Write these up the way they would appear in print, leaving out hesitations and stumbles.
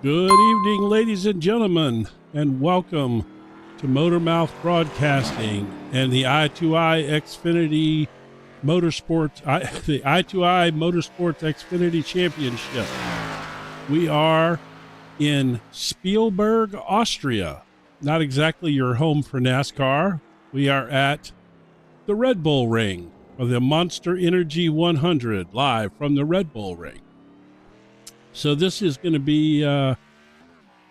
Good evening, ladies and gentlemen, and welcome to MotorMouth Broadcasting and the I2I Xfinity Motorsports, the I2I Motorsports Xfinity Championship. We are in Spielberg, Austria. Not exactly your home for NASCAR. We are at the Red Bull Ring of the Monster Energy 100, live from the Red Bull Ring. So this is going to be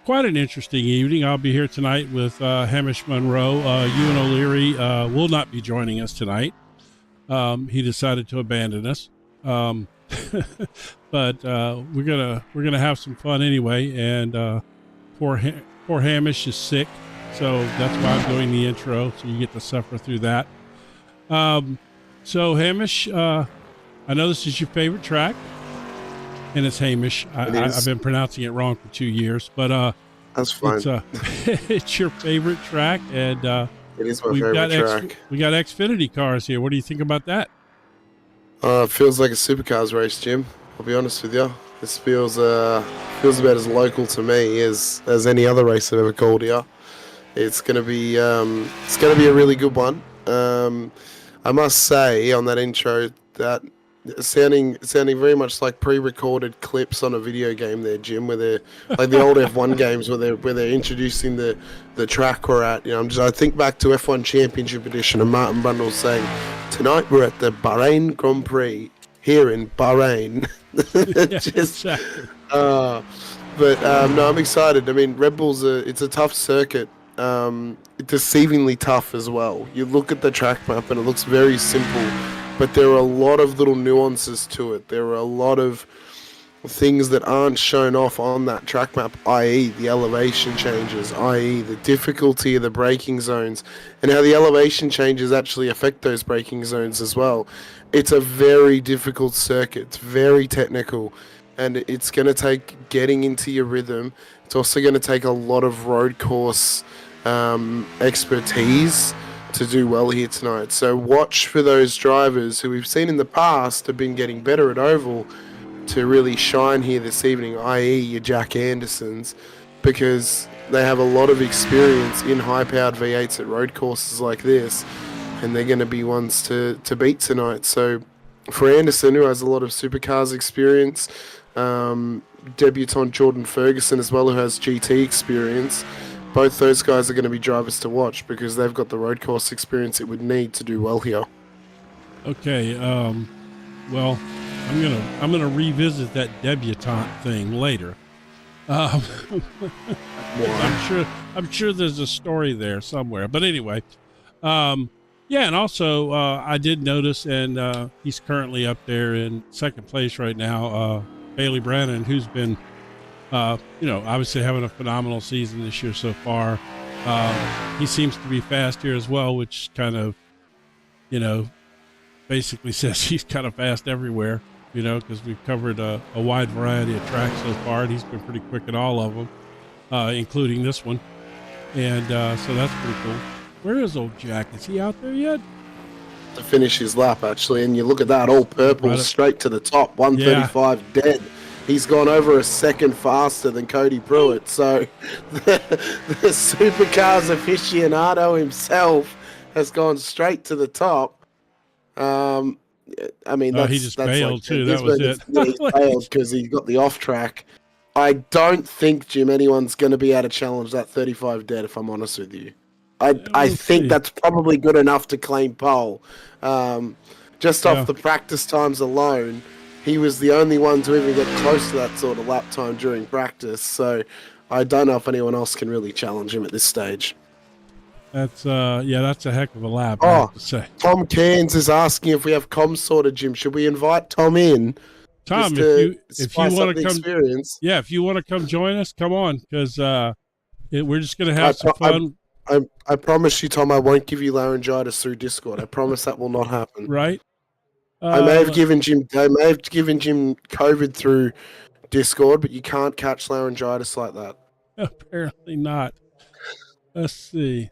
quite an interesting evening. I'll be here tonight with Hamish Monroe. Ewan O'Leary will not be joining us tonight. He decided to abandon us. But we're gonna have some fun anyway. And poor Hamish is sick, so that's why I'm doing the intro. So you get to suffer through that. So Hamish, I know this is your favorite track. And it's Hamish. I've been pronouncing it wrong for 2 years, but that's fine. It's your favorite track, and it is my favorite track. We got Xfinity cars here. What do you think about that? It feels like a supercars race, Jim. I'll be honest with you. This feels about as local to me as any other race I've ever called here. It's gonna be a really good one. I must say on that intro that. Sounding very much like pre-recorded clips on a video game there, Jim, where they're like the old F1 games where they're introducing the track we're at. You know, I think back to F1 Championship Edition and Martin Brundle saying, "Tonight we're at the Bahrain Grand Prix here in Bahrain." Exactly. No, I'm excited. I mean, Red Bull's it's a tough circuit. Deceivingly tough as well. You look at the track map and it looks very simple. But there are a lot of little nuances to it. There are a lot of things that aren't shown off on that track map, i.e. the elevation changes, i.e. the difficulty of the braking zones, and how the elevation changes actually affect those braking zones as well. It's a very difficult circuit. It's very technical, and it's going to take getting into your rhythm. It's also going to take a lot of road course expertise to do well here tonight. So watch for those drivers who we've seen in the past have been getting better at oval to really shine here this evening, i.e. your Jack Andersons, because they have a lot of experience in high-powered V8s at road courses like this, and they're going to be ones to beat tonight. So for Anderson, who has a lot of supercars experience, debutant Jordan Ferguson as well, who has GT experience, both those guys are going to be drivers to watch because they've got the road course experience it would need to do well here. Okay, well, I'm gonna revisit that debutante thing later. I'm sure there's a story there somewhere. But anyway, yeah, and also I did notice, and he's currently up there in second place right now. Bailey Brannon, who's been obviously having a phenomenal season this year so far. He seems to be fast here as well, which kind of, basically says he's kind of fast everywhere, because we've covered a wide variety of tracks so far, and he's been pretty quick at all of them, including this one. And so that's pretty cool. Where is old Jack? Is he out there yet? To finish his lap, actually, and you look at that, all purple, straight to the top, 135 dead. He's gone over a second faster than Cody Pruitt. So the supercars aficionado himself has gone straight to the top. I mean, he just bailed too. That was it. He bailed because he got the off track. I don't think, Jim, anyone's going to be able to challenge that 35 dead, if I'm honest with you. I think that's probably good enough to claim pole. Just off the practice times alone, he was the only one to even get close to that sort of lap time during practice. So I don't know if anyone else can really challenge him at this stage. That's that's a heck of a lap, I have to say. Tom Cairns is asking if we have comms sorted, Jim. Should we invite Tom in? Tom, if you want to come, experience. Yeah, if you want to come join us, come on, because we're just going to have some fun. I promise you, Tom, I won't give you laryngitis through Discord. I promise that will not happen. Right? I may have given Jim COVID through Discord, but you can't catch laryngitis like that. Apparently not. Let's see.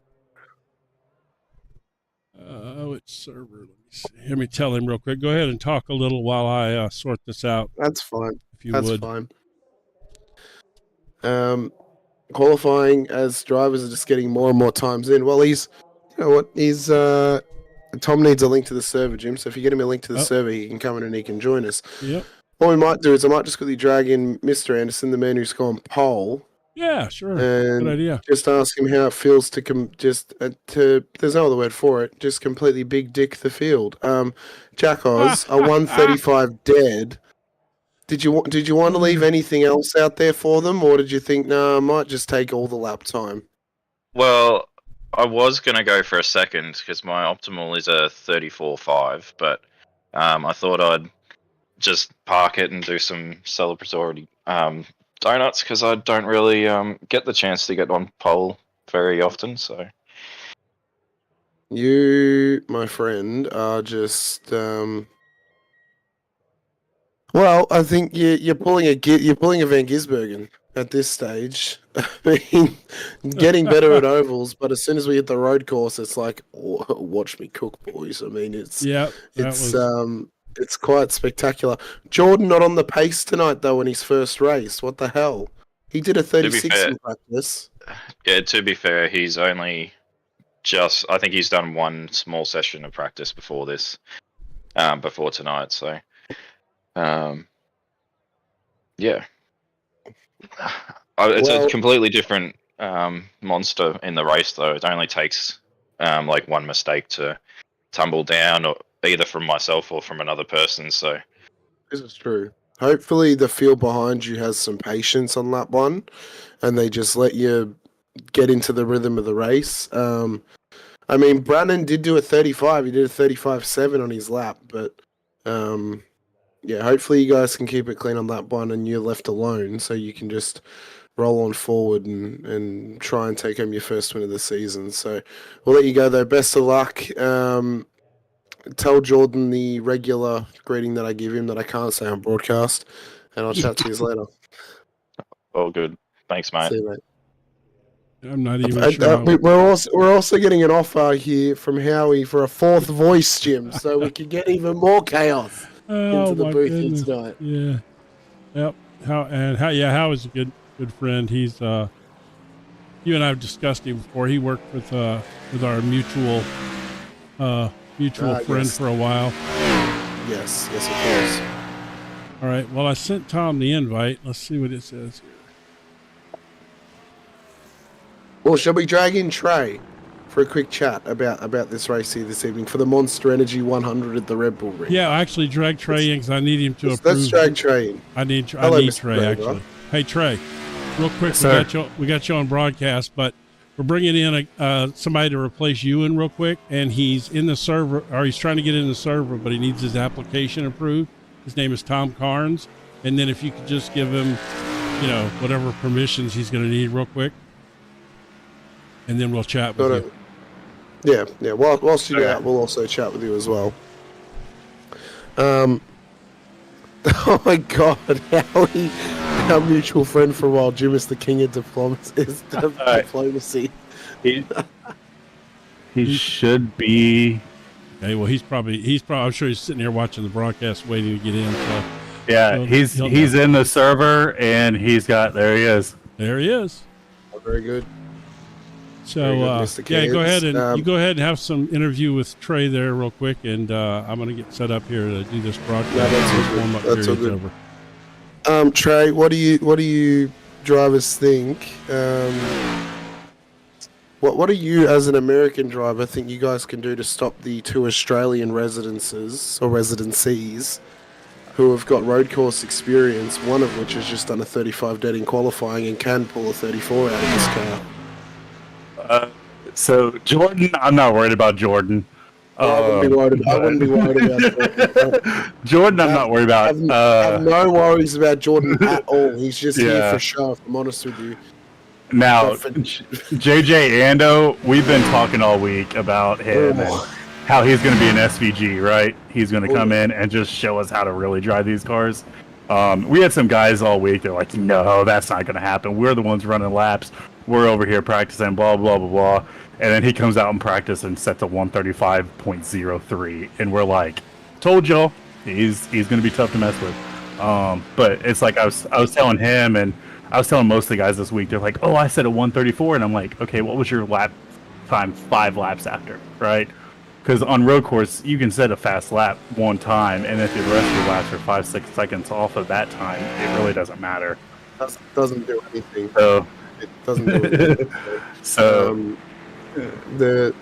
Which server? Let me see. Let me tell him real quick. Go ahead and talk a little while I sort this out. That's fine. If you would. Fine. Qualifying as drivers are just getting more and more times in. Well, you know what? Tom needs a link to the server, Jim. So if you get him a link to the server, he can come in and he can join us. Yep. What we might do is I might just quickly drag in Mr. Anderson, the man who's gone pole. Yeah, sure. And good idea. Just ask him how it feels to there's no other word for it, just completely big dick the field. Jack Oz, a 135 dead. Did you want to leave anything else out there for them, or did you think, no, I might just take all the lap time? Well, I was going to go for a second because my optimal is a 34.5, but I thought I'd just park it and do some celebratory donuts because I don't really get the chance to get on pole very often. So you, my friend, are just well, I think you're pulling a Van Gisbergen at this stage. I mean, getting better at ovals, but as soon as we hit the road course, it's like, oh, watch me cook, boys. I mean, it's quite spectacular. Jordan not on the pace tonight though in his first race. What the hell? He did a 36 in practice. Yeah, to be fair, he's only I think he's done one small session of practice before this, before tonight. So, yeah. It's a completely different monster in the race, though. It only takes like one mistake to tumble down, or either from myself or from another person. So this is true. Hopefully, the field behind you has some patience on lap one, and they just let you get into the rhythm of the race. I mean, Brandon did do a 35. He did a 35.7 on his lap, but yeah, hopefully you guys can keep it clean on lap one, and you're left alone, so you can just roll on forward and try and take home your first win of the season. So we'll let you go, though. Best of luck. Tell Jordan the regular greeting that I give him that I can't say on broadcast, and I'll chat to you later. All good. Thanks, mate. See you, mate. I'm not even sure. We're also getting an offer here from Howie for a fourth voice, Jim, so we can get even more chaos into the booth here tonight. Yeah. Yep. How is a good friend. He's you and I have discussed him before. He worked with our mutual friend for a while. Yes, of course. All right. Well, I sent Tom the invite. Let's see what it says here. Well, shall we drag in Trey for a quick chat about this race here this evening for the Monster Energy 100 at the Red Bull Ring? Yeah, actually drag Trey in because I need him to approve. Let's drag Trey in. I need Trey, actually. Right? Hey, Trey, real quick, we got you on broadcast, but we're bringing in somebody to replace you in real quick, and he's in the server, or he's trying to get in the server, but he needs his application approved. His name is Tom Carnes, and then if you could just give him, whatever permissions he's going to need real quick, and then we'll chat with you. Yeah. Whilst you're out, we'll also chat with you as well. Oh my God, our mutual friend for a while, Jim, is the king of diplomacy. He should be. Okay, well, he's probably. I'm sure he's sitting here watching the broadcast, waiting to get in. So, yeah, he's in the server, and there he is. There he is. Oh, very good. So go ahead and have some interview with Trey there real quick, and I'm going to get set up here to do this broadcast. Yeah, that's all good. Over. Trey, what do you drivers think? What do you, as an American driver, think you guys can do to stop the two Australian residencies who have got road course experience? One of which has just done a 35 dead in qualifying and can pull a 34 out of this car. So Jordan, I'm not worried about Jordan. I wouldn't be worried about Jordan. I'm not worried about. I have no worries about Jordan at all. He's just here for show, if I'm honest with you. Now, JJ Ando, we've been talking all week about him and how he's going to be an SVG, right? He's going to come in and just show us how to really drive these cars. We had some guys all week. They're like, no, that's not going to happen. We're the ones running laps. We're over here practicing, blah, blah, blah, blah. And then he comes out and practice and sets a 135.03. And we're like, told y'all, he's going to be tough to mess with. But it's like I was telling him, and I was telling most of the guys this week, they're like, "Oh, I said a 134," and I'm like, "Okay, what was your lap time 5 laps after, right?" Because on road course, you can set a fast lap one time, and if the rest of your laps are 5-6 seconds off of that time, it really doesn't matter. Doesn't do anything. So, It doesn't do anything. so The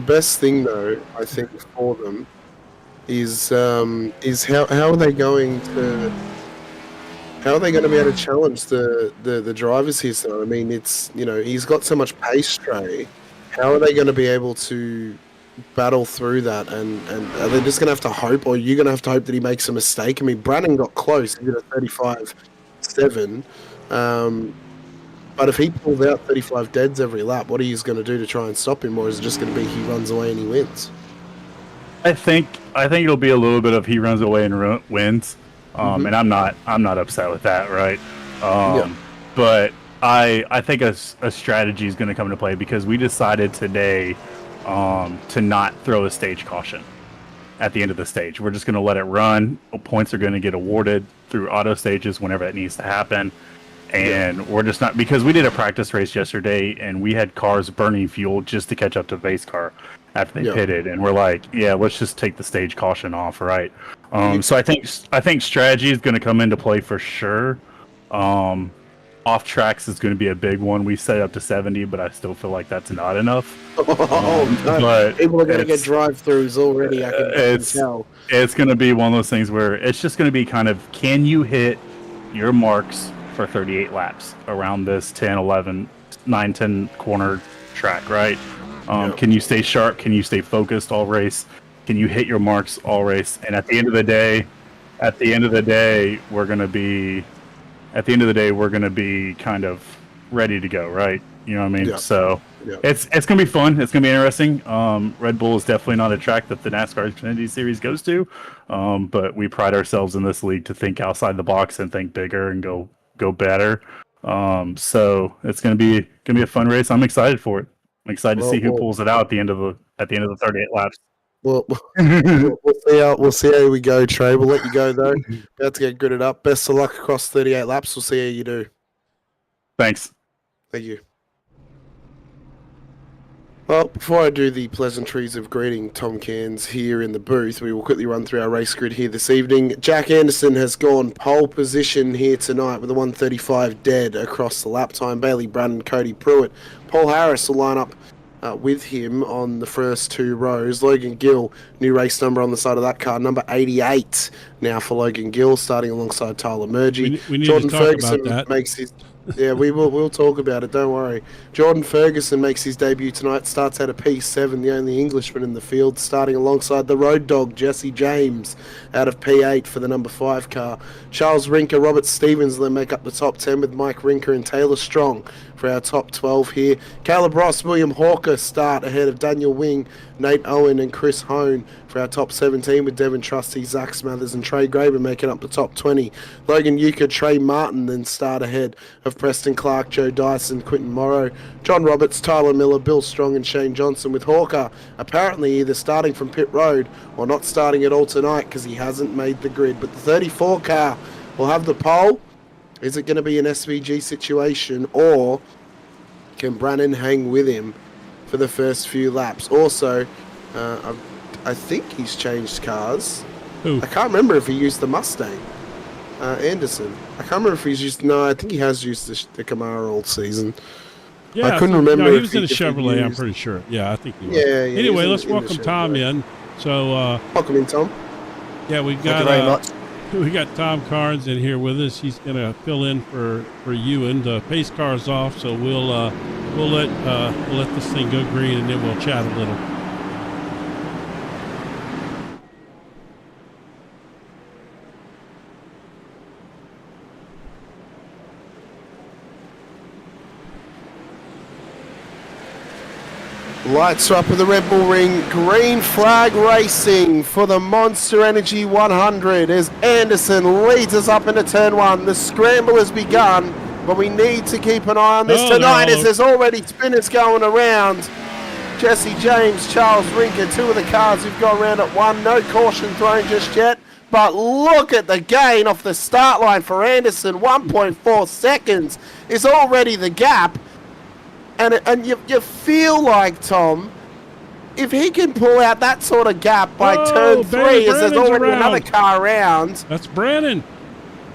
best thing though, I think, for them is how are they going to be able to challenge the drivers here? So I mean, it's he's got so much pace stray. How are they going to be able to battle through that? And are they just going to have to hope, or are you going to have to hope that he makes a mistake? I mean, Brannon got close. He did a 35.7. But if he pulls out 35 deads every lap, what are you going to do to try and stop him, or is it just going to be he runs away and he wins? I think it'll be a little bit of he runs away and wins, and I'm not upset with that, right? But I think a strategy is going to come into play because we decided today to not throw a stage caution at the end of the stage. We're just going to let it run. Points are going to get awarded through auto stages whenever it needs to happen. And we're just not, because we did a practice race yesterday and we had cars burning fuel just to catch up to base car after they pitted, and we're like, yeah, let's just take the stage caution off, right? So I think strategy is going to come into play for sure. Off tracks is going to be a big one. We set it up to 70, but I still feel like that's not enough. But people are going to get drive-throughs already. I can tell. It's going to be one of those things where it's just going to be kind of, can you hit your marks for 38 laps around this 10, 11, 9, 10 corner track, right? Can you stay sharp? Can you stay focused all race? Can you hit your marks all race? And at the end of the day, we're going to be kind of ready to go, right? You know what I mean? So it's going to be fun. It's going to be interesting. Red Bull is definitely not a track that the NASCAR Xfinity Series goes to, but we pride ourselves in this league to think outside the box and think bigger and go better. So it's going to be a fun race. I'm excited for it. I'm excited to see who pulls it out at the end of the 38 laps. We'll see how we go, Trey. We'll let you go though. About to get gridded up. Best of luck across 38 laps. We'll see how you do. Thanks. Thank you. Well, before I do the pleasantries of greeting Tom Cairns here in the booth, we will quickly run through our race grid here this evening. Jack Anderson has gone pole position here tonight with a 135 dead across the lap time. Bailey Brannon, Cody Pruitt. Paul Harris will line up with him on the first 2 rows. Logan Gill, new race number on the side of that car, number 88 now for Logan Gill, starting alongside Tyler Murgy. We need Jordan to talk Ferguson about that. makes his... Yeah, we'll talk about it, don't worry. Jordan Ferguson makes his debut tonight, starts out of P7, the only Englishman in the field, starting alongside the road dog, Jesse James, out of P8 for the number 5 car. Charles Rinker, Robert Stevens then make up the top 10 with Mike Rinker and Taylor Strong for our top 12 here. Caleb Ross, William Hawker start ahead of Daniel Wing, Nate Owen and Chris Hone for our top 17 with Devin Trusty, Zach Smathers and Trey Graber making up the top 20. Logan Euchre, Trey Martin then start ahead of Preston Clark, Joe Dyson, Quinton Morrow, John Roberts, Tyler Miller, Bill Strong and Shane Johnson, with Hawker apparently either starting from pit road or not starting at all tonight because he hasn't made the grid. But the 34 car will have the pole. Is it going to be an SVG situation, or can Brannon hang with him for the first few laps? Also, I think he's changed cars. Who? I can't remember if he used the Mustang. Anderson. I can't remember if he's used... No, I think he has used the Camaro all season. Yeah, I couldn't remember. No, he if was in a if he Chevrolet, I'm used- pretty sure. Yeah, I think he was. Yeah, Anyway, let's in the welcome Tom Chevrolet. in. So, Welcome in, Tom. yeah, we Thank you got very much. we got Tom Carnes in here with us. He's going to fill in for Ewan. The pace car's off, so we'll let this thing go green, and then we'll chat a little. Lights are up at the Red Bull Ring. Green flag racing for the Monster Energy 100 as Anderson leads us up into turn 1. The scramble has begun, but we need to keep an eye on this tonight as there's already spinners going around. Jesse James, Charles Rinker, 2 of the cars who've gone around at 1. No caution thrown just yet, but look at the gain off the start line for Anderson. 1.4 seconds is already the gap. And you feel like, Tom, if he can pull out that sort of gap by turn 3, as there's already another car around. That's Brannon.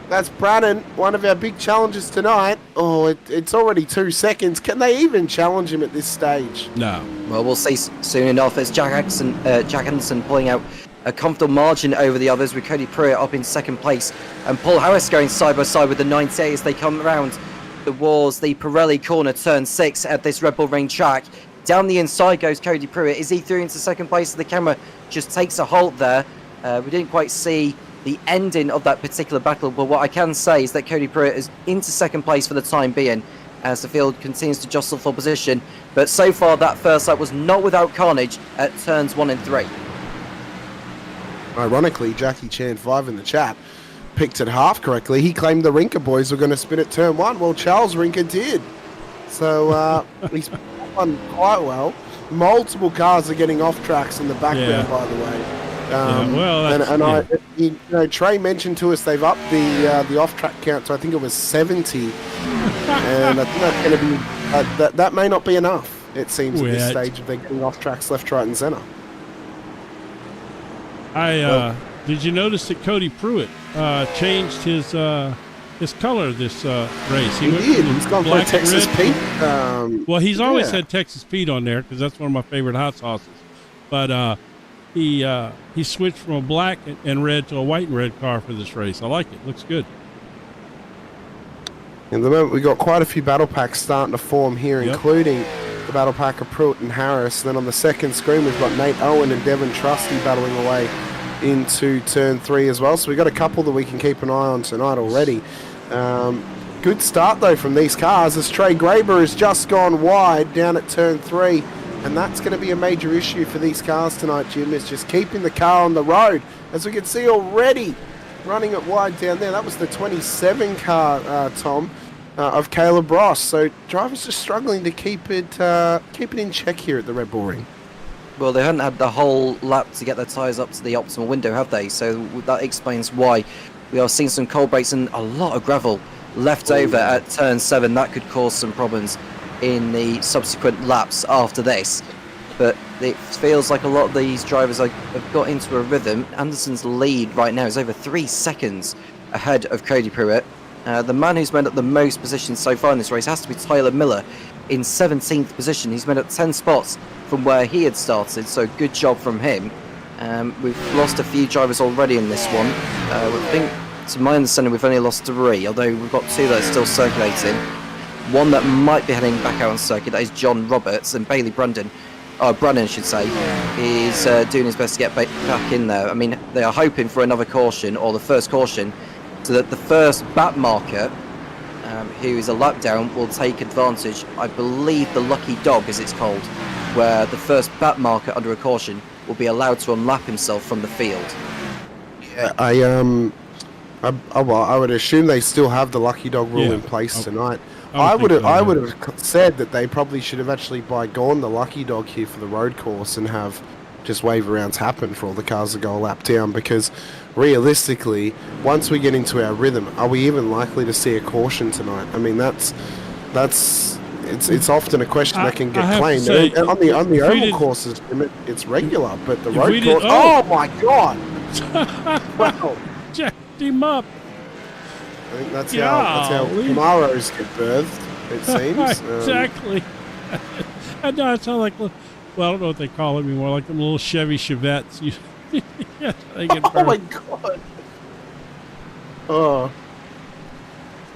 That's Brannon, one of our big challenges tonight. Oh, it's already 2 seconds. Can they even challenge him at this stage? No. Well, we'll see soon enough. It's Jack Anderson pulling out a comfortable margin over the others, with Cody Pruitt up in second place and Paul Harris going side by side with the 98 as they come around towards the Pirelli corner, turn 6 at this Red Bull Ring track. Down the inside goes Cody Pruitt. Is he through into second place? The camera just takes a halt there. We didn't quite see the ending of that particular battle, but what I can say is that Cody Pruitt is into second place for the time being as the field continues to jostle for position. But so far, that first lap was not without carnage at turns 1 and 3. Ironically, Jackie Chan 5 in the chat picked it half correctly. He claimed the Rinker boys were going to spin at turn 1. Well, Charles Rinker did. So he's won quite well. Multiple cars are getting off tracks in the background, by the way. Trey mentioned to us they've upped the off-track count to, I think it was 70, and I think that's going to be that may not be enough. It seems at this stage if they're getting off tracks left, right, and center. Did you notice that Cody Pruitt changed his color this race? He did. He's gone for Texas Pete. Well, he's always had Texas Pete on there because that's one of my favorite hot sauces. But he switched from a black and red to a white and red car for this race. I like it. Looks good. In the moment, we've got quite a few battle packs starting to form here, including the battle pack of Pruitt and Harris. And then on the second screen, we've got Nate Owen and Devin Trusty battling away into turn 3 as well. So we've got a couple that we can keep an eye on tonight already. Good start, though, from these cars as Trey Graber has just gone wide down at turn 3. And that's going to be a major issue for these cars tonight, Jim, is just keeping the car on the road. As we can see already, running it wide down there. That was the 27 car, Tom, of Caleb Ross. So drivers just struggling to keep it in check here at the Red Bull Ring. Well, they haven't had the whole lap to get their tyres up to the optimal window, have they? So that explains why we are seeing some cold brakes and a lot of gravel left over at turn 7. That could cause some problems in the subsequent laps after this. But it feels like a lot of these drivers have got into a rhythm. Anderson's lead right now is over 3 seconds ahead of Cody Pruitt. The man who's made up the most positions so far in this race has to be Tyler Miller in 17th position. He's made up 10 spots from where he had started, so good job from him. We've lost a few drivers already in this one. I think, to my understanding, we've only lost 3, although we've got 2 that are still circulating. One that might be heading back out on circuit, that is John Roberts, and Bailey Brannon, should say, is doing his best to get back in there. I mean, they are hoping for another caution, or the first caution, so that the first bat marker, who is a lap down, will take advantage. I believe the lucky dog, as it's called, where the first bat marker under a caution will be allowed to unlap himself from the field. Yeah, I would assume they still have the lucky dog rule in place tonight. I would have said that they probably should have actually bygone the lucky dog here for the road course and have just wave arounds happen for all the cars that go a lap down, because realistically, once we get into our rhythm, are we even likely to see a caution tonight? I mean, it's often a question that can get claimed. Say, on the oval courses, it's regular, but the road course. Oh my God! Wow, jacked him up. I think that's how Camaros get birthed, it seems. Exactly. I know, it sounds like, well, I don't know what they call them anymore, like them little Chevy Chevettes. They get birthed. Oh my God. Oh.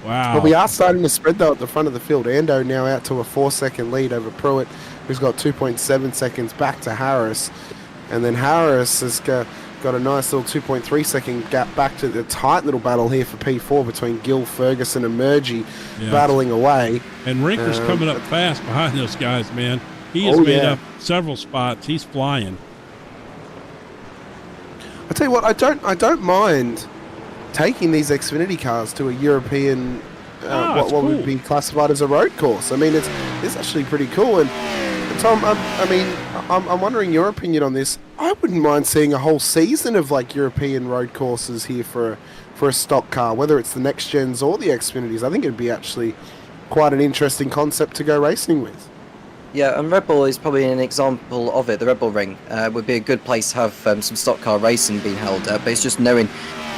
Wow. But we are starting to spread, though, at the front of the field. Ando now out to a 4-second lead over Pruitt, who's got 2.7 seconds back to Harris. And then Harris has got a nice little 2.3 second gap back to the tight little battle here for P4 between Gil, Ferguson, and Murgy battling away. And Rinker's coming up fast behind those guys, man. He has made up several spots. He's flying. I tell you what, I don't mind taking these Xfinity cars to a European, what would be classified as a road course. I mean, it's actually pretty cool. And Tom, I'm wondering your opinion on this. I wouldn't mind seeing a whole season of like European road courses here for a stock car, whether it's the next gens or the Xfinities. I think it'd be actually quite an interesting concept to go racing with. Yeah, and Red Bull is probably an example of it. The Red Bull Ring would be a good place to have some stock car racing being held at, but it's just knowing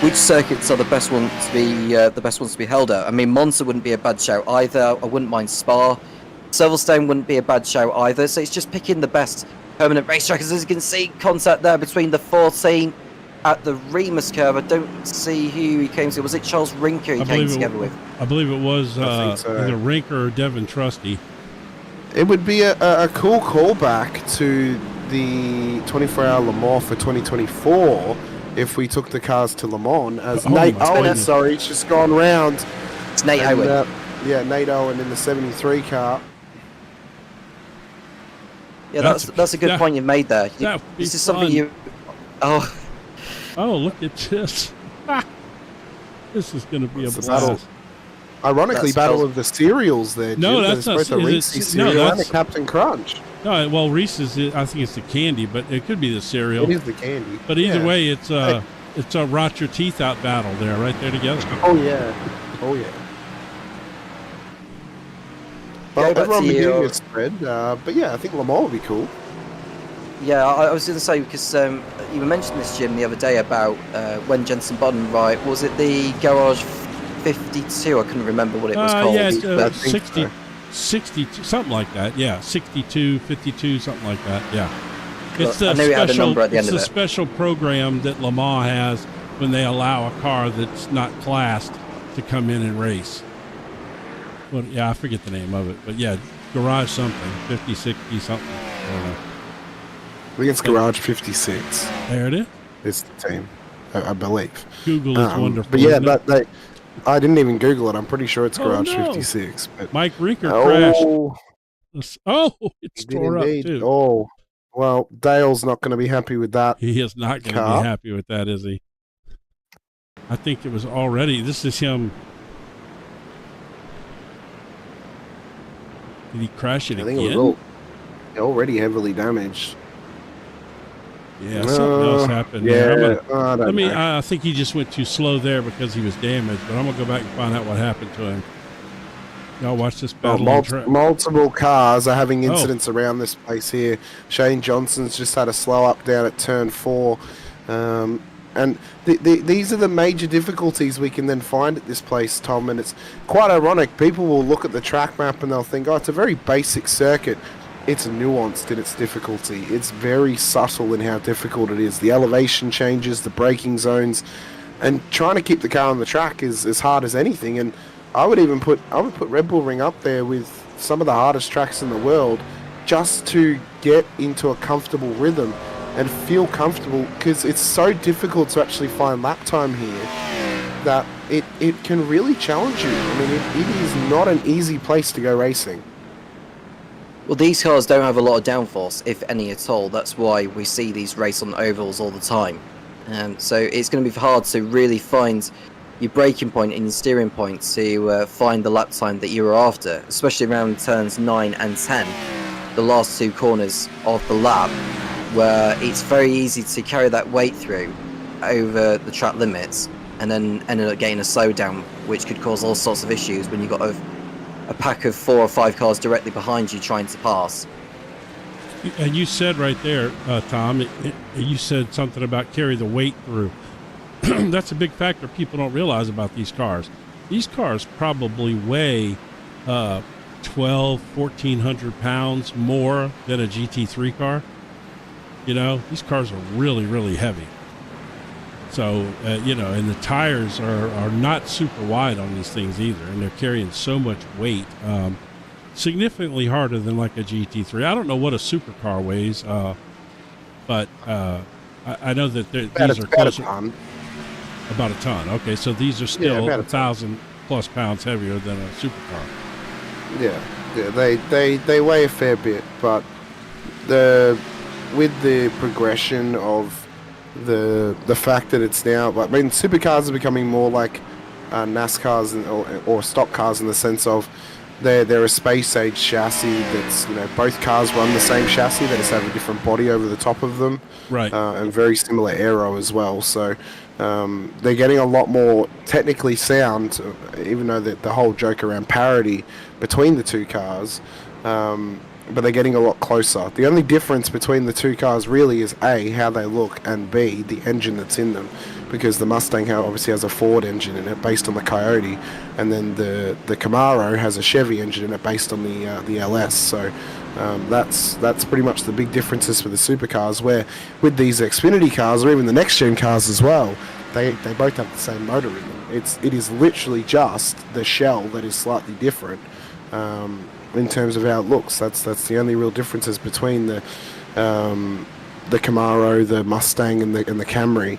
which circuits are the best ones to be held at. I mean, Monza wouldn't be a bad shout either. I wouldn't mind Spa. Silverstone wouldn't be a bad shout either. So it's just picking the best permanent racetrack. As you can see, contact there between the 14 at the Remus curve. I don't see who he came to. Was it Charles Rinker he came together with? I believe it was so. either Rinker or Devin Trusty. It would be a cool callback to the 24-hour Le Mans for 2024 if we took the cars to Le Mans. As Nate Owen, sorry, it's just gone round. It's Nate Owen. Yeah, Nate Owen in the 73 car. Yeah, that's a good point you've made there. This is something you... Oh, look at this. This is going to be a blast. Battle. Ironically, battle of the cereals there. No, Jim. that's not. Both a Reese's cereal and a Captain Crunch. No, well, Reese's. I think it's the candy, but it could be the cereal. It is the candy. But either way, it's a rot your teeth out battle there, right there together. Oh yeah, oh yeah. Well, everyone be doing a spread, but yeah, I think Le Mans would be cool. Yeah, I was going to say, because you mentioned this, Jim, the other day about when Jenson Button, right, was it the Garage 52? I couldn't remember what it was called. Yeah, it's 60, something like that. Yeah, 62, 52, something like that. Yeah. It's I knew it had a number at the end of it. It's a special program that Le Mans has when they allow a car that's not classed to come in and race. Well, yeah, I forget the name of it, but yeah, Garage something, 50, 60, something. I don't know. I think it's Garage 56. There it is. It's the team, I believe. Google is wonderful. But yeah, I didn't even Google it. I'm pretty sure it's Garage 56. But Mike Rinker crashed. It's tore up too. Oh, well, Dale's not going to be happy with that. He is not going to be happy with that, is he? I think it was already. This is him. Did he crash it again? I think it was already heavily damaged. Yeah, something else happened. Yeah, I think he just went too slow there because he was damaged. But I'm gonna go back and find out what happened to him. Y'all watch this battle. Multiple cars are having incidents around this place here. Shane Johnson's just had a slow up down at turn 4, and these are the major difficulties we can then find at this place, Tom. And it's quite ironic. People will look at the track map and they'll think, oh, it's a very basic circuit. It's nuanced in its difficulty. It's very subtle in how difficult it is. The elevation changes, the braking zones, and trying to keep the car on the track is as hard as anything. And I would put Red Bull Ring up there with some of the hardest tracks in the world, just to get into a comfortable rhythm and feel comfortable, because it's so difficult to actually find lap time here that it can really challenge you. I mean, it is not an easy place to go racing. Well, these cars don't have a lot of downforce, if any at all. That's why we see these race on ovals all the time. So it's going to be hard to really find your braking point and your steering point to find the lap time that you were after, especially around turns 9 and 10, the last 2 corners of the lap, where it's very easy to carry that weight through over the track limits and then ended up getting a slowdown, which could cause all sorts of issues when you've got a pack of 4 or 5 cars directly behind you trying to pass. And you said right there, Tom, you said something about carry the weight through. That's a big factor people don't realize about these cars. These cars probably weigh 1,400 pounds more than a GT3 car. You know, these cars are really, really heavy. So, and the tires are not super wide on these things either, and they're carrying so much weight, significantly harder than like a GT3. I don't know what a supercar weighs, but I know that these are close. About a ton. Okay, so these are still 1,000+ pounds heavier than a supercar. Yeah, they weigh a fair bit, but with the progression of the fact that it's now, I mean, supercars are becoming more like NASCARs or stock cars, in the sense of They're a space-age chassis that's, both cars run the same chassis. They just have a different body over the top of them. Right. And very similar aero as well. So they're getting a lot more technically sound, even though the whole joke around parity between the two cars. But they're getting a lot closer. The only difference between the two cars really is A, how they look, and B, the engine that's in them. Because the Mustang obviously has a Ford engine in it based on the Coyote, and then the Camaro has a Chevy engine in it based on the LS. So that's pretty much the big differences for the supercars, where with these Xfinity cars, or even the next-gen cars as well, they both have the same motor in them. It is literally just the shell that is slightly different. In terms of how it looks, that's the only real differences between the Camaro, the Mustang, and the Camry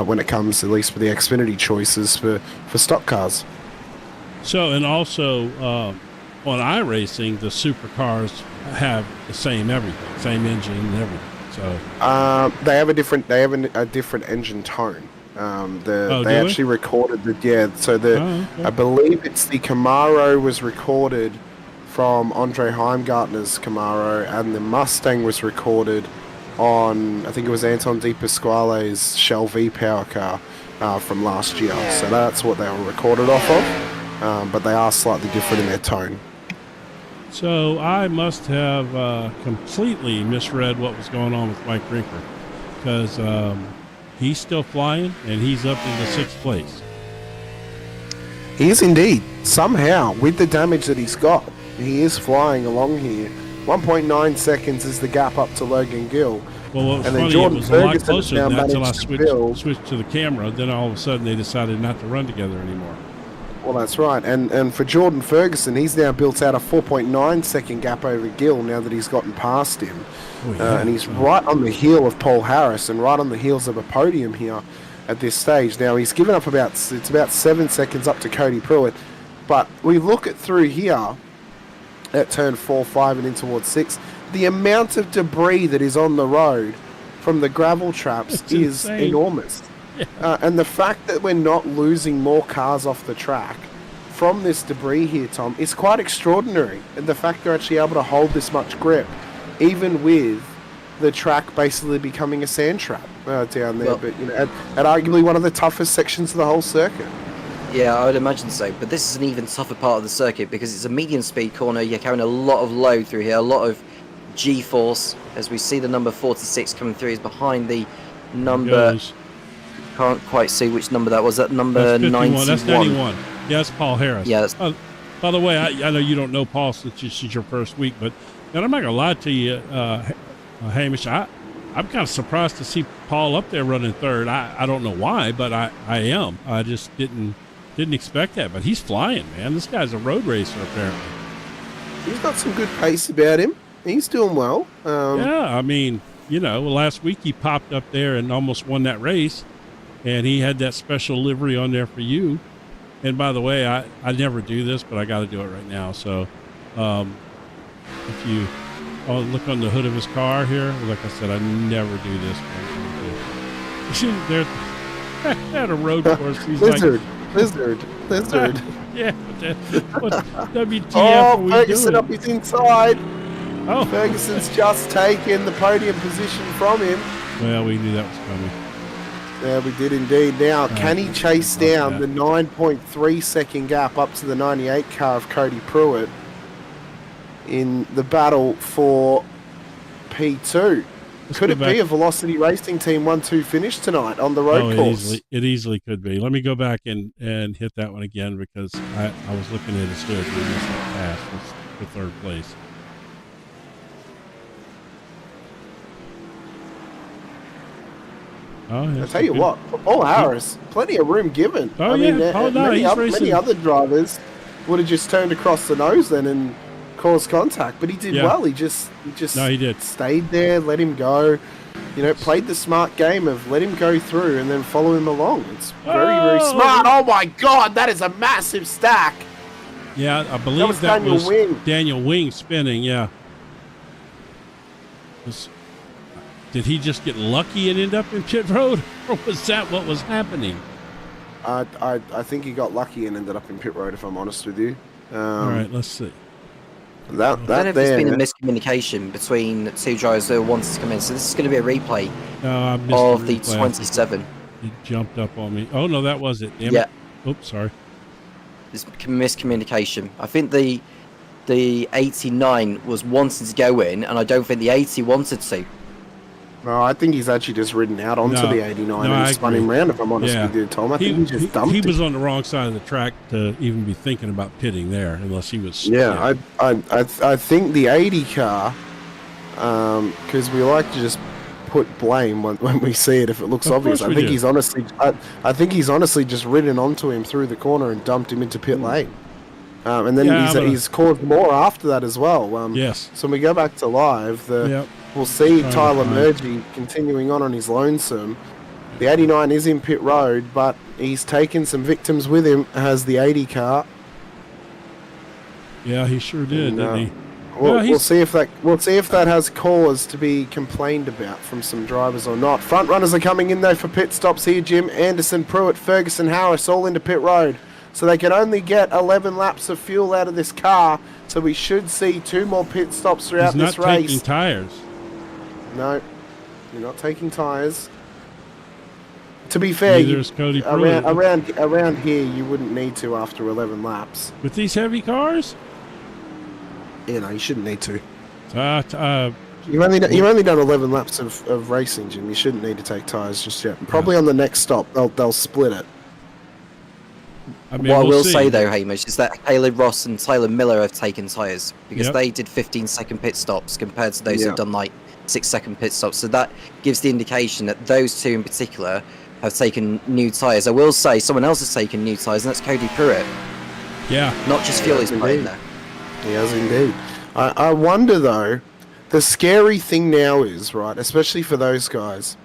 when it comes, at least for the Xfinity choices for stock cars. So, and also on iRacing, the supercars have the same everything, same engine and everything. So they have a different engine tone. They actually recorded I believe it's the Camaro was recorded from Andre Heimgartner's Camaro, and the Mustang was recorded on, I think it was Anton De Pasquale's Shell V-Power car from last year. So that's what they were recorded off of, but they are slightly different in their tone. So I must have completely misread what was going on with Mike Rinker, because he's still flying and he's up into 6th place. He is indeed. Somehow, with the damage that he's got, he is flying along here. 1.9 seconds is the gap up to Logan Gill. Well, what was and then funny, Jordan it was a lot Ferguson closer than that until I switched to the camera. Then all of a sudden they decided not to run together anymore. Well, that's right. And for Jordan Ferguson, he's now built out a 4.9 second gap over Gill now that he's gotten past him. Oh, yeah, and he's right on the heel of Paul Harris and right on the heels of a podium here at this stage. Now, he's given up about 7 seconds up to Cody Pruitt. But we look at through here at turn 4, 5 and in towards 6, the amount of debris that is on the road from the gravel traps is enormous. Yeah. And the fact that we're not losing more cars off the track from this debris here, Tom, is quite extraordinary. And the fact they're actually able to hold this much grip, even with the track basically becoming a sand trap down there. Well, but at arguably one of the toughest sections of the whole circuit. Yeah, I would imagine so. But this is an even tougher part of the circuit because it's a medium speed corner. You're carrying a lot of load through here, a lot of G-force. As we see the number 46 coming through, is behind the number. Can't quite see which number that was. That number 91. That's 91. Yeah, that's Paul Harris. Yeah. By the way, I know you don't know Paul since this is your first week, but I'm not gonna lie to you, Hamish. I'm kind of surprised to see Paul up there running third. I don't know why, but I am. I just didn't expect that. But he's flying, man. This guy's a road racer apparently. He's got some good pace about him. He's doing well. Yeah, I mean, last week he popped up there and almost won that race, and he had that special livery on there for you. And by the way, I never do this, but I got to do it right now. So if you look on the hood of his car here, like I said, I never do this. They're at a road course. He's Lizard. Yeah. What WTF are we Ferguson doing? Up his inside. Oh. Ferguson's just taken the podium position from him. Well, we knew that was coming. Yeah, we did indeed. Now, can he chase down the 9.3 second gap up to the 98 car of Cody Pruitt in the battle for P2? Could it be a Velocity Racing Team 1-2 finish tonight on the road course? It easily could be. Let me go back and hit that one again because I was looking at his hood. He missed that pass for third place. I'll tell you what, for Paul Harris, plenty of room given. Oh, many other drivers would have just turned across the nose then and caused contact, but he did well. He just he did. Stayed there, let him go. Played the smart game of let him go through and then follow him along. It's very smart. Oh my God, that is a massive stack. Yeah, I believe that was Daniel Wing spinning. Yeah. Did he just get lucky and end up in pit road, or was that what was happening? I think he got lucky and ended up in pit road, if I'm honest with you. All right, let's see. I don't know if there's been a miscommunication between the two drivers that wanted to come in. So this is going to be a replay I missed of the replay. 27. He jumped up on me. Oh no, that was it. Damn Yeah. it. Oops, sorry. There's miscommunication. I think the 89 was wanting to go in, and I don't think the 80 wanted to. No, I think he's actually just ridden out onto the 89 and spun him round, if I'm honest with you, Tom. I think he just dumped He him. was on the wrong side of the track to even be thinking about pitting there, unless he was... Yeah, I think the 80 car, because we like to just put blame when we see it if it looks obvious. I think he's honestly just ridden onto him through the corner and dumped him into pit lane. And then he's caused more after that as well. Yes. So when we go back to live, we'll see Tyler Murgy continuing on his lonesome. The 89 is in pit road, but he's taken some victims with him, has the 80 car. Yeah, he sure did, didn't he? We'll see if that has cause to be complained about from some drivers or not. Front runners are coming in though for pit stops here. Jim Anderson, Pruitt, Ferguson, Harris all into pit road. So they can only get 11 laps of fuel out of this car. So we should see 2 more pit stops throughout this race. He's not taking tires. No, you're not taking tires. To be fair, around here you wouldn't need to after 11 laps. With these heavy cars? You know, you shouldn't need to. You've only done 11 laps of racing, Jim. You shouldn't need to take tires just yet. Probably on the next stop they'll split it. I mean, what I will say though, Hamish, is that Caleb Ross and Tyler Miller have taken tyres because they did 15-second pit stops compared to those who've done like 6-second pit stops. So that gives the indication that those two in particular have taken new tyres. I will say someone else has taken new tyres, and that's Cody Pruitt. Yeah. Not just fuel he's put in there. He has indeed. I wonder though, the scary thing now is, right, especially for those guys,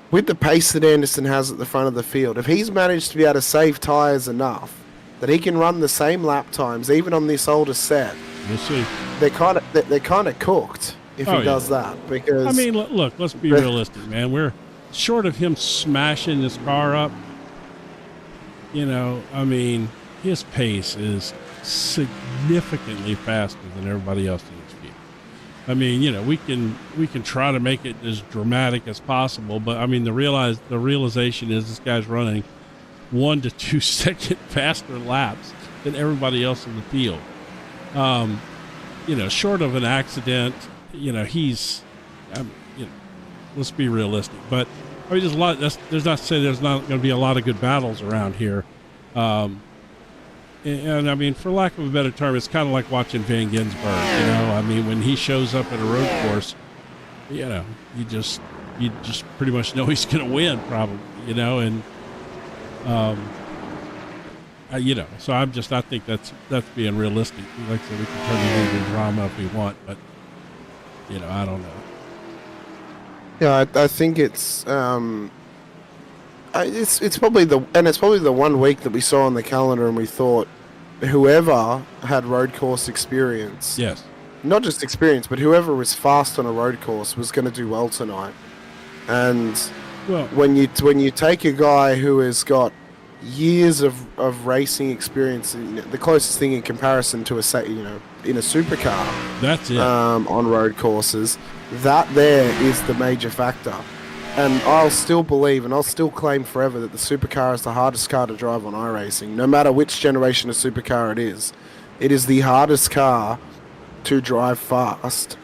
with the pace that Anderson has at the front of the field, if he's managed to be able to save tyres enough that he can run the same lap times, even on this older set, we'll see. They're kind of cooked if he does that. Because I mean, look, let's be realistic, man. We're short of him smashing this car up. You know, I mean, his pace is significantly faster than everybody else in this field. I mean, you know, we can try to make it as dramatic as possible, but I mean, the realization is this guy's running 1 to 2 second faster laps than everybody else in the field. You know, short of an accident, you know, he's, you know, let's be realistic. But I mean, there's not to say there's not going to be a lot of good battles around here. And I mean, for lack of a better term, it's kind of like watching Van Ginsberg. You know, I mean, when he shows up at a road course, you know, you just pretty much know he's going to win, probably. You know, and you know, so I think that's being realistic. Like I said, we can turn it into drama if we want, but you know, I don't know. Yeah, I think it's probably the 1 week that we saw on the calendar and we thought whoever had road course experience, yes, not just experience, but whoever was fast on a road course was going to do well tonight. And when you take a guy who has got years of racing experience, the closest thing in comparison to in a supercar, that's it, on road courses, that there is the major factor. And I'll still believe and I'll still claim forever that the supercar is the hardest car to drive on iRacing. No matter which generation of supercar it is the hardest car to drive fast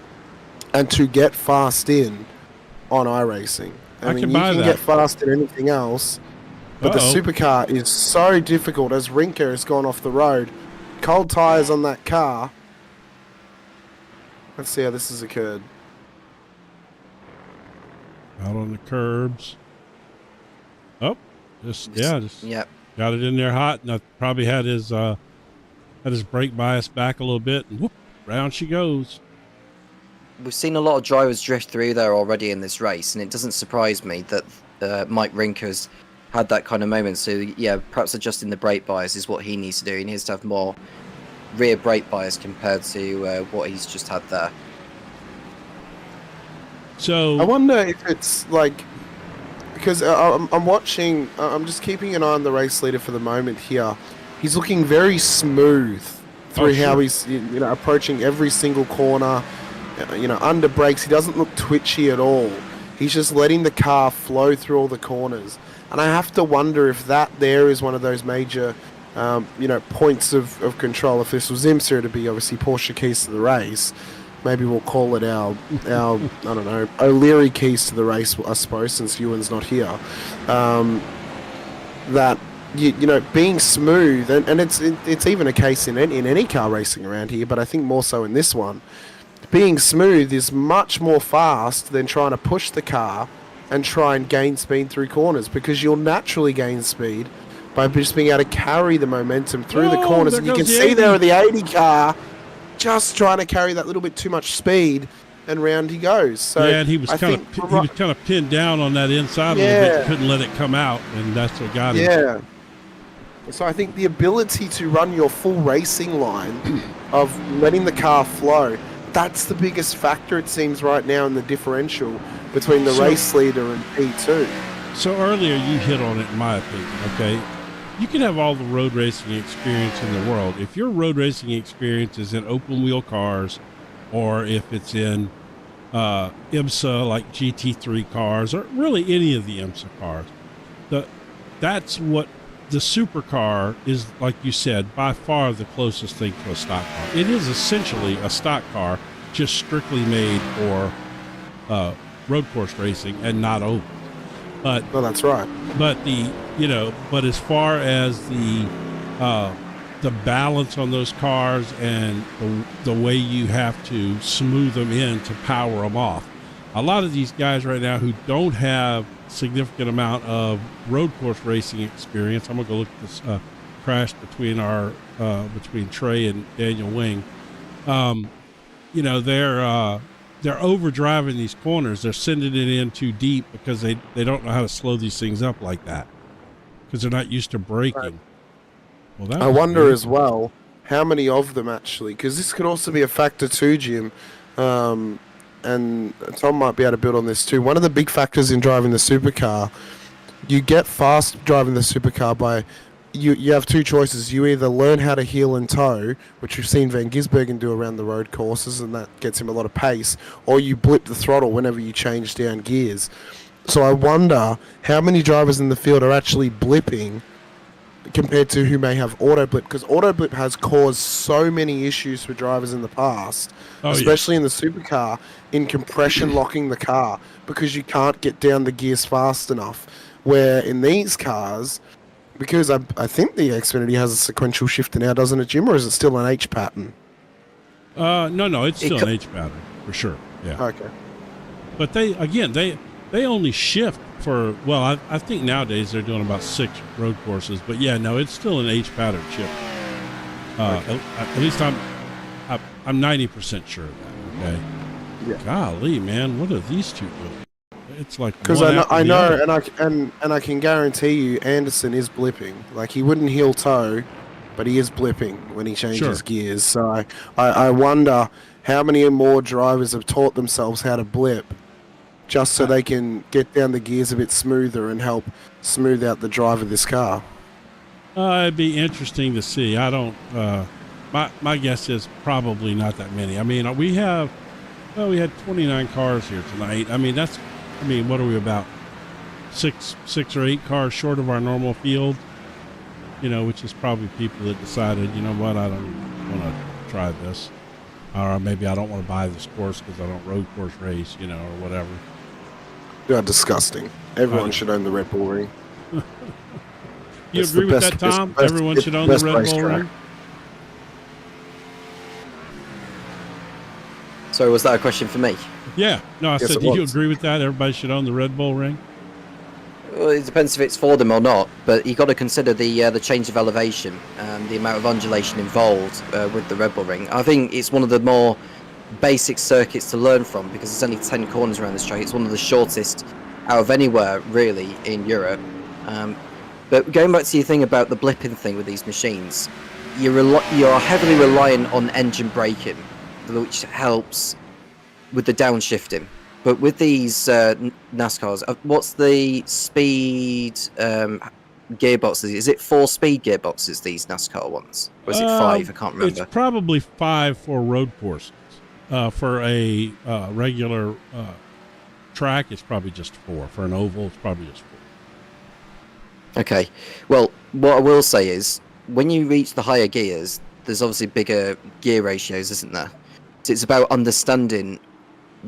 and to get fast in on iRacing. I mean, you can get fast in anything else, but the supercar is so difficult. As Rinker has gone off the road, cold tyres on that car. Let's see how this has occurred. Out on the curbs. Oh, just got it in there hot, and I probably had his brake bias back a little bit, and whoop, round she goes. We've seen a lot of drivers drift through there already in this race, and it doesn't surprise me that Mike Rinker's had that kind of moment. So yeah, perhaps adjusting the brake bias is what he needs to do. He needs to have more rear brake bias compared to what he's just had there. So I wonder if it's like, because I'm watching, I'm just keeping an eye on the race leader for the moment here. He's looking very smooth through how sure. he's approaching every single corner. Under brakes, he doesn't look twitchy at all. He's just letting the car flow through all the corners. And I have to wonder if that there is one of those major, points of control. If this was IMSA, it'd be obviously Porsche keys to the race. Maybe we'll call it our I don't know, O'Leary keys to the race, I suppose, since Ewan's not here. That being smooth, and it's even a case in any car racing around here, but I think more so in this one. Being smooth is much more fast than trying to push the car and try and gain speed through corners, because you'll naturally gain speed by just being able to carry the momentum through the corners. And you can see there the 80 car just trying to carry that little bit too much speed, and round he goes. So yeah, and he was kind of pinned down on that inside a little bit, couldn't let it come out, and that's what got him. Yeah. So I think the ability to run your full racing line of letting the car flow, that's the biggest factor, it seems, right now in the differential between the race leader and P2. So earlier you hit on it, in my opinion, okay? You can have all the road racing experience in the world. If your road racing experience is in open wheel cars, or if it's in IMSA, like GT3 cars, or really any of the IMSA cars, that's what the supercar is, like you said, by far the closest thing to a stock car. It is essentially a stock car, just strictly made for road course racing and not open. But well, that's right. But but as far as the balance on those cars and the way you have to smooth them in to power them off, a lot of these guys right now who don't have significant amount of road course racing experience. I'm gonna go look at this crash between between Trey and Daniel Wing. They're overdriving these corners. They're sending it in too deep because they don't know how to slow these things up like that, because they're not used to braking. Right. Well, I wonder as well how many of them actually, because this could also be a factor too, Jim. And Tom might be able to build on this too. One of the big factors in driving the supercar, you get fast driving the supercar by you have two choices. You either learn how to heel and toe, which we've seen Van Gisbergen do around the road courses, and that gets him a lot of pace, or you blip the throttle whenever you change down gears. So I wonder how many drivers in the field are actually blipping compared to who may have auto blip, because auto blip has caused so many issues for drivers in the past, especially in the supercar, in compression locking the car, because you can't get down the gears fast enough. Where in these cars, because I think the Xfinity has a sequential shifter now, doesn't it, Jim, or is it still an H pattern? No, it's still an H pattern for sure. Yeah. Okay. But they only shift for, well, I think nowadays they're doing about 6 road courses, but yeah, no, it's still an H pattern shift. Okay. At least I'm 90% sure of that. Okay. Yeah. Golly, man, what are these two doing? It's like, because I know, and I can guarantee you, Anderson is blipping. Like, he wouldn't heel toe, but he is blipping when he changes gears. So I wonder how many more drivers have taught themselves how to blip, just so they can get down the gears a bit smoother and help smooth out the drive of this car. It'd be interesting to see. I don't. My guess is probably not that many. I mean, we had 29 cars here tonight. I mean, what are we, about 6 or 8 cars short of our normal field? Which is probably people that decided, you know what, I don't want to try this, or maybe I don't want to buy this course because I don't road course race, or whatever. Yeah, disgusting. Everyone should own the Red Bull Ring. You agree with that, Tom? Everyone should own the Red Bull Ring? So was that a question for me? Yeah. No, I said, do you agree with that? Everybody should own the Red Bull Ring? Well, it depends if it's for them or not, but you've got to consider the change of elevation and the amount of undulation involved with the Red Bull Ring. I think it's one of the more basic circuits to learn from, because there's only 10 corners around this track. It's one of the shortest out of anywhere, really, in Europe. But going back to your thing about the blipping thing with these machines, you're heavily reliant on engine braking, which helps with the downshifting. But with these NASCARs, what's the speed gearboxes. Is it 4-speed gearboxes, these NASCAR ones? Or is it 5? I can't remember. It's probably 5 for road courses. For a regular track, it's probably just 4. For an oval, it's probably just 4. Okay. Well, what I will say is, when you reach the higher gears, there's obviously bigger gear ratios, isn't there? So it's about understanding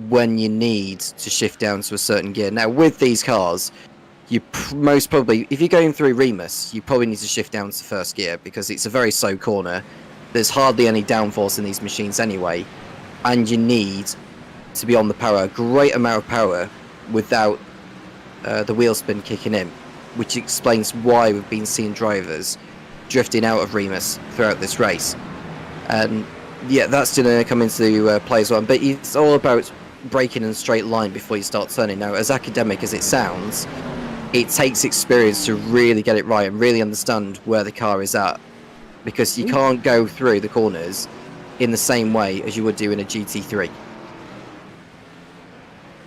when you need to shift down to a certain gear. Now, with these cars, you most probably, if you're going through Remus, you probably need to shift down to first gear because it's a very slow corner. There's hardly any downforce in these machines anyway, and you need to be on the power, a great amount of power, without the wheel spin kicking in, which explains why we've been seeing drivers drifting out of Remus throughout this race. And yeah, that's going to come into play as well. But it's all about braking in a straight line before you start turning. Now, as academic as it sounds, it takes experience to really get it right and really understand where the car is at, because you can't go through the corners in the same way as you would do in a GT3.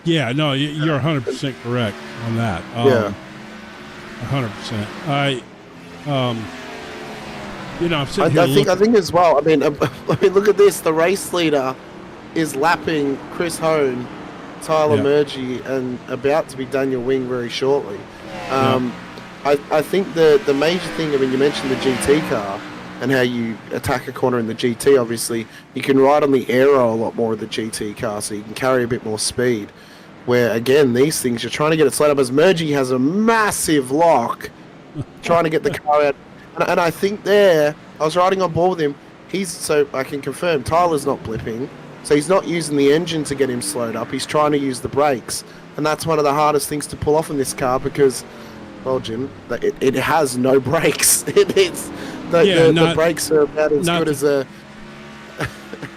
Yeah, no, you're 100% correct on that. Yeah. 100%. I'm sitting here I think as well. I mean, look at this. The race leader is lapping Chris Hone, Tyler Murgy, and about to be Daniel Wing very shortly. I think the major thing, I mean, you mentioned the GT car and how you attack a corner in the GT, obviously. You can ride on the aero a lot more of the GT car, so you can carry a bit more speed. Where, again, these things, you're trying to get it slowed up, as Murgy has a massive lock trying to get the car out. And I think I was riding on board with him. So I can confirm, Tyler's not blipping. So he's not using the engine to get him slowed up. He's trying to use the brakes. And that's one of the hardest things to pull off in this car because, well, Jim, it has no brakes. The brakes are about as good as a...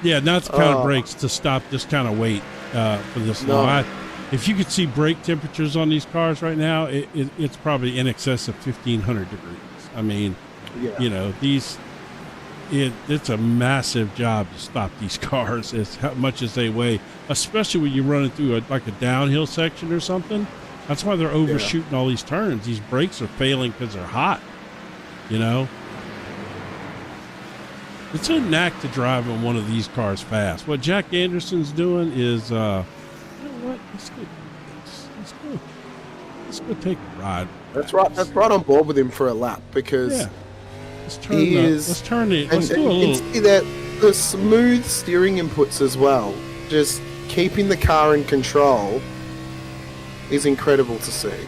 Yeah, not the kind of brakes to stop this kind of weight for this long. If you could see brake temperatures on these cars right now, it's probably in excess of 1,500 degrees. I mean, it's a massive job to stop these cars as much as they weigh, especially when you're running through a downhill section or something. That's why they're overshooting all these turns. These brakes are failing because they're hot, It's a knack to drive on one of these cars fast. What Jack Anderson's doing is, you know what? Let's go take a ride. That's right on board with him for a lap because let's turn it. Let's do a little. You can see that the smooth steering inputs as well, just keeping the car in control, is incredible to see.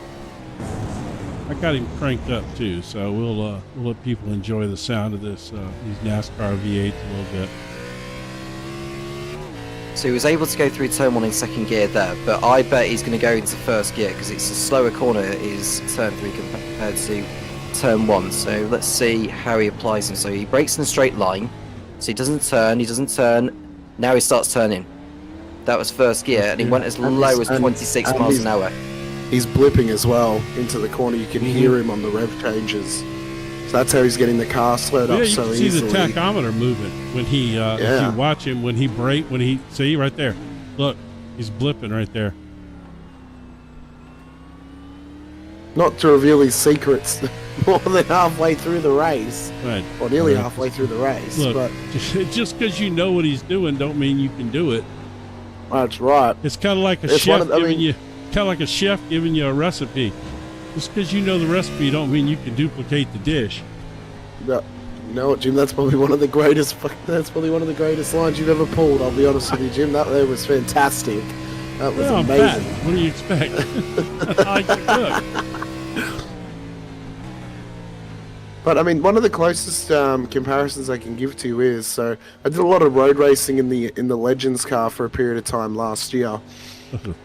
I got him cranked up too, so we'll let people enjoy the sound of these NASCAR V8s a little bit. So he was able to go through turn 1 in second gear there, but I bet he's going to go into first gear because it's a slower corner is turn 3 compared to turn 1. So let's see how he applies him. So he brakes in a straight line, so he doesn't turn, now he starts turning. That was first gear, and he went as low as 26 miles an hour. He's blipping as well into the corner. You can hear him on the rev changes. So that's how he's getting the car slowed up so easily. You can see the tachometer moving when he, if you watch him, when he see right there. Look, he's blipping right there. Not to reveal his secrets more than halfway through the race. Right. Or nearly halfway through the race. Look, but just because you know what he's doing don't mean you can do it. That's right. It's kind of like a chef giving you a recipe. Just because you know the recipe don't mean you can duplicate the dish. No, you know what, Jim? That's probably one of the greatest lines you've ever pulled. I'll be honest with you, Jim. That was fantastic. That was amazing. What do you expect? I like to cook. But I mean, one of the closest comparisons I can give to you is, so I did a lot of road racing in the Legends car for a period of time last year.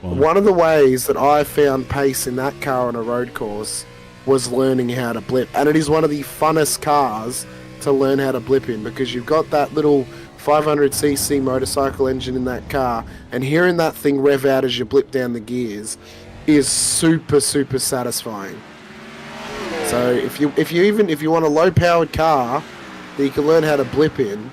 One of the ways that I found pace in that car on a road course was learning how to blip. And it is one of the funnest cars to learn how to blip in because you've got that little 500cc motorcycle engine in that car, and hearing that thing rev out as you blip down the gears is super, super satisfying. So if you want a low-powered car that you can learn how to blip in,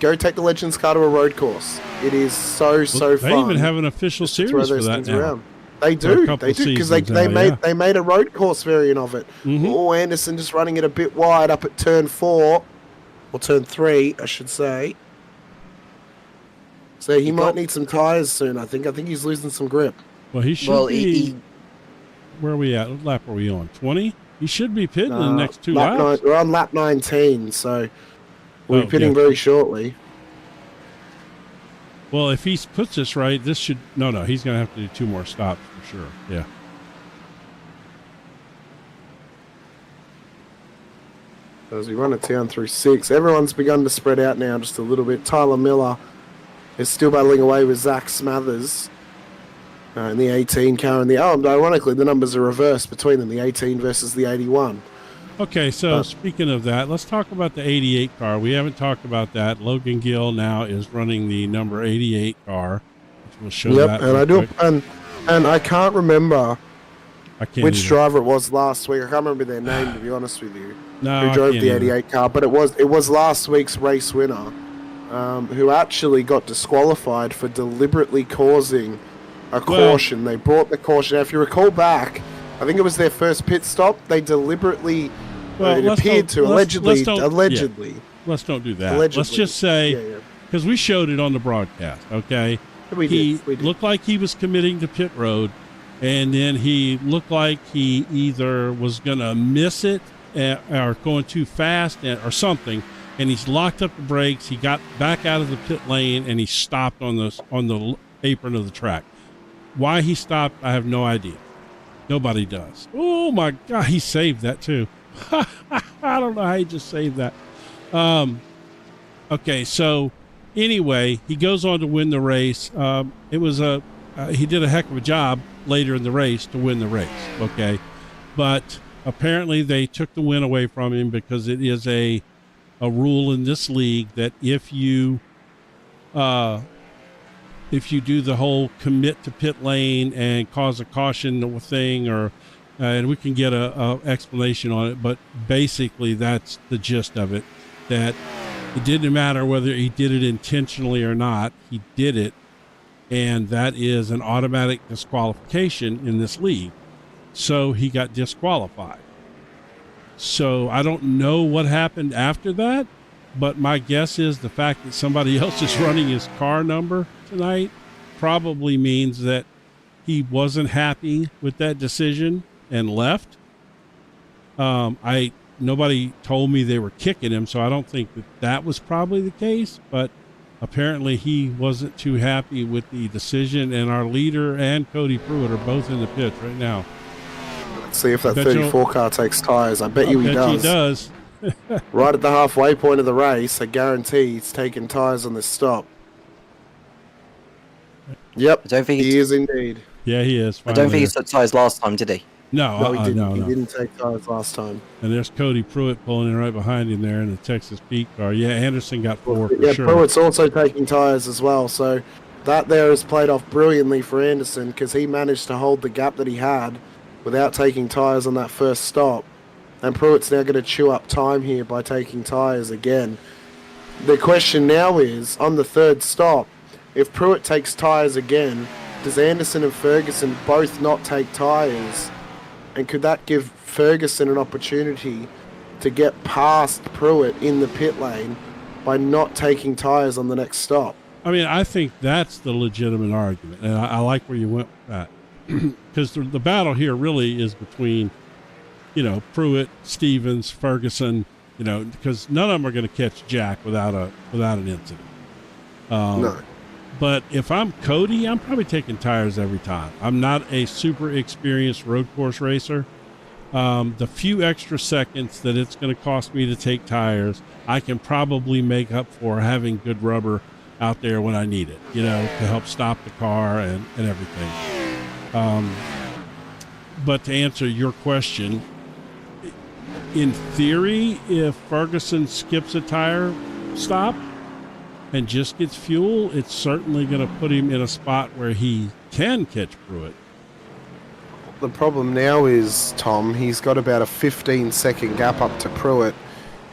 go take the Legends car to a road course. It is so fun. They even have an official series for that now. They For a do, couple they do, because they seasons now, made yeah. they made a road course variant of it. Mhm. Oh, Anderson just running it a bit wide up at turn 4, or turn 3, I should say. So he might need some tires soon. I think he's losing some grip. Well, he should Well, be. Where are we at? What lap are we on? 20? He should be pitting in the next 2 lap laps. we're on lap 19, so we'll be pitting yeah. very shortly. Well, if he puts this right, this should. No, he's going to have to do 2 more stops for sure. Yeah. As we run it down through 6, everyone's begun to spread out now just a little bit. Tyler Miller is still battling away with Zach Smathers in the 18 car. And ironically, the numbers are reversed between them, the 18 versus the 81. Okay, so speaking of that, let's talk about the 88 car. We haven't talked about that. Logan Gill now is running the number 88 car, which will show that. And I do, and I can't remember which either. driver it was last week. I can't remember their name, to be honest with you. No, who drove the 88 car, but it was last week's race winner, who actually got disqualified for deliberately causing a caution. They brought the caution. Now, if you recall back, I think it was their first pit stop. They deliberately, allegedly. Let's don't do that. Allegedly. Let's just say, because we showed it on the broadcast, okay? We did. Looked like he was committing to pit road, and then he looked like he either was going to miss it or going too fast or something, and he's locked up the brakes. He got back out of the pit lane, and he stopped on the apron of the track. Why he stopped, I have no idea. Nobody does. Oh, my God, he saved that, too. I don't know how he just saved that. Okay, so anyway, he goes on to win the race. It was he did a heck of a job later in the race to win the race, okay? But apparently they took the win away from him because it is a rule in this league that if you do the whole commit to pit lane and cause a caution thing, or and we can get a explanation on it, but basically that's the gist of it, that it didn't matter whether he did it intentionally or not, he did it, and that is an automatic disqualification in this league. So he got disqualified. So I don't know what happened after that, but my guess is the fact that somebody else is running his car number tonight probably means that he wasn't happy with that decision and left. Nobody told me they were kicking him, so I don't think that was probably the case, but apparently he wasn't too happy with the decision, and our leader and Cody Pruitt are both in the pits right now. Let's see if that 34 car takes tires. I bet you he does. Right at the halfway point of the race, I guarantee he's taking tires on this stop. Yep, I don't think he is indeed. Yeah, he is. I don't think he took tires last time, did he? No, he didn't. He didn't take tires last time. And there's Cody Pruitt pulling in right behind him there in the Texas Pete car. Yeah, Anderson got 4 for sure. Pruitt's also taking tires as well, so that there has played off brilliantly for Anderson because he managed to hold the gap that he had without taking tires on that first stop. And Pruitt's now going to chew up time here by taking tires again. The question now is, on the third stop, if Pruitt takes tires again, does Anderson and Ferguson both not take tires? And could that give Ferguson an opportunity to get past Pruitt in the pit lane by not taking tires on the next stop? I mean, I think that's the legitimate argument, and I like where you went with that. Because the battle here really is between, Pruitt, Stevens, Ferguson, because none of them are going to catch Jack without an incident. No. But if I'm Cody, I'm probably taking tires every time. I'm not a super experienced road course racer. The few extra seconds that it's going to cost me to take tires, I can probably make up for having good rubber out there when I need it, to help stop the car and everything. But to answer your question, in theory, if Ferguson skips a tire stop and just gets fuel, it's certainly going to put him in a spot where he can catch Pruitt. The problem now is, Tom, he's got about a 15-second gap up to Pruitt.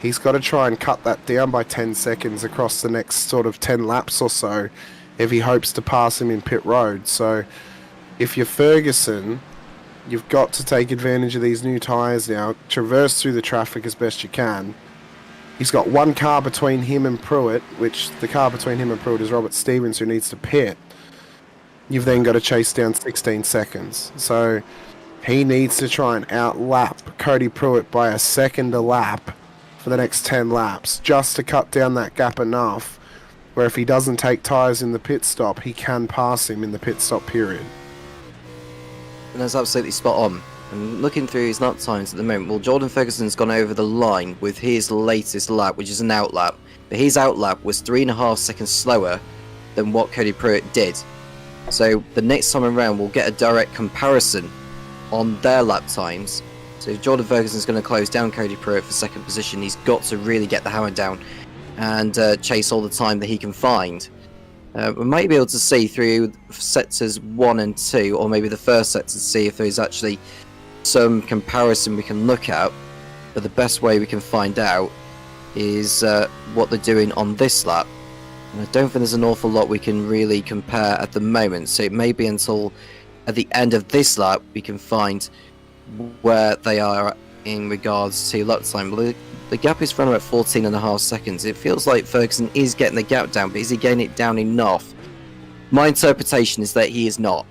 He's got to try and cut that down by 10 seconds across the next sort of 10 laps or so if he hopes to pass him in pit road. So if you're Ferguson, you've got to take advantage of these new tyres now, traverse through the traffic as best you can. He's got one car between him and Pruitt, which the car between him and Pruitt is Robert Stevens, who needs to pit. You've then got to chase down 16 seconds. So he needs to try and outlap Cody Pruitt by a second a lap for the next 10 laps, just to cut down that gap enough where if he doesn't take tyres in the pit stop, he can pass him in the pit stop period. And that's absolutely spot on. And looking through his lap times at the moment, well, Jordan Ferguson's gone over the line with his latest lap, which is an outlap. But his outlap was 3.5 seconds slower than what Cody Pruitt did. So the next time around, we'll get a direct comparison on their lap times. So if Jordan Ferguson's going to close down Cody Pruitt for second position, he's got to really get the hammer down and chase all the time that he can find. We might be able to see through sectors 1 and 2, or maybe the first sector, to see if there's actually some comparison we can look at. But the best way we can find out is what they're doing on this lap. And I don't think there's an awful lot we can really compare at the moment. So it may be until at the end of this lap we can find where they are in regards to lap time. The gap is running at 14.5 seconds. It feels like Ferguson is getting the gap down, but is he getting it down enough? My interpretation is that he is not.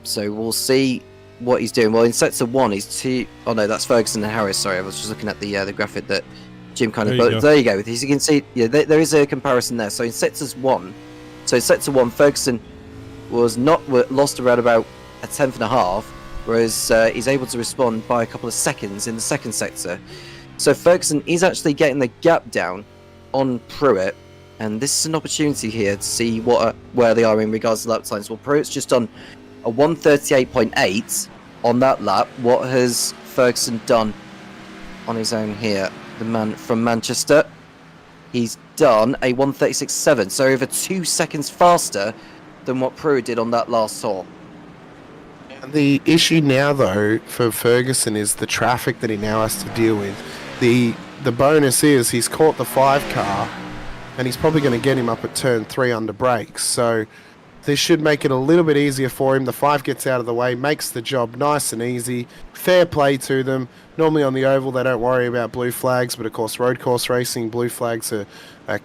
So we'll see what he's doing. Well, in sector 1, he's 2... Oh no, that's Ferguson and Harris. Sorry, I was just looking at the graphic that Jim kind of... There you go. As you can see, yeah, there is a comparison there. So in sector 1, Ferguson was lost around about a 10.5, whereas he's able to respond by a couple of seconds in the second sector. So Ferguson is actually getting the gap down on Pruitt, and this is an opportunity here to see where they are in regards to lap times. Well, Pruitt's just done a 1:38.8 on that lap. What has Ferguson done on his own here? The man from Manchester, he's done a 1:36.7, so over 2 seconds faster than what Pruitt did on that last tour. The issue now, though, for Ferguson is the traffic that he now has to deal with. The bonus is he's caught the 5 car, and he's probably going to get him up at turn 3 under brakes. So this should make it a little bit easier for him. The 5 gets out of the way, makes the job nice and easy. Fair play to them. Normally on the oval they don't worry about blue flags, but of course road course racing, blue flags are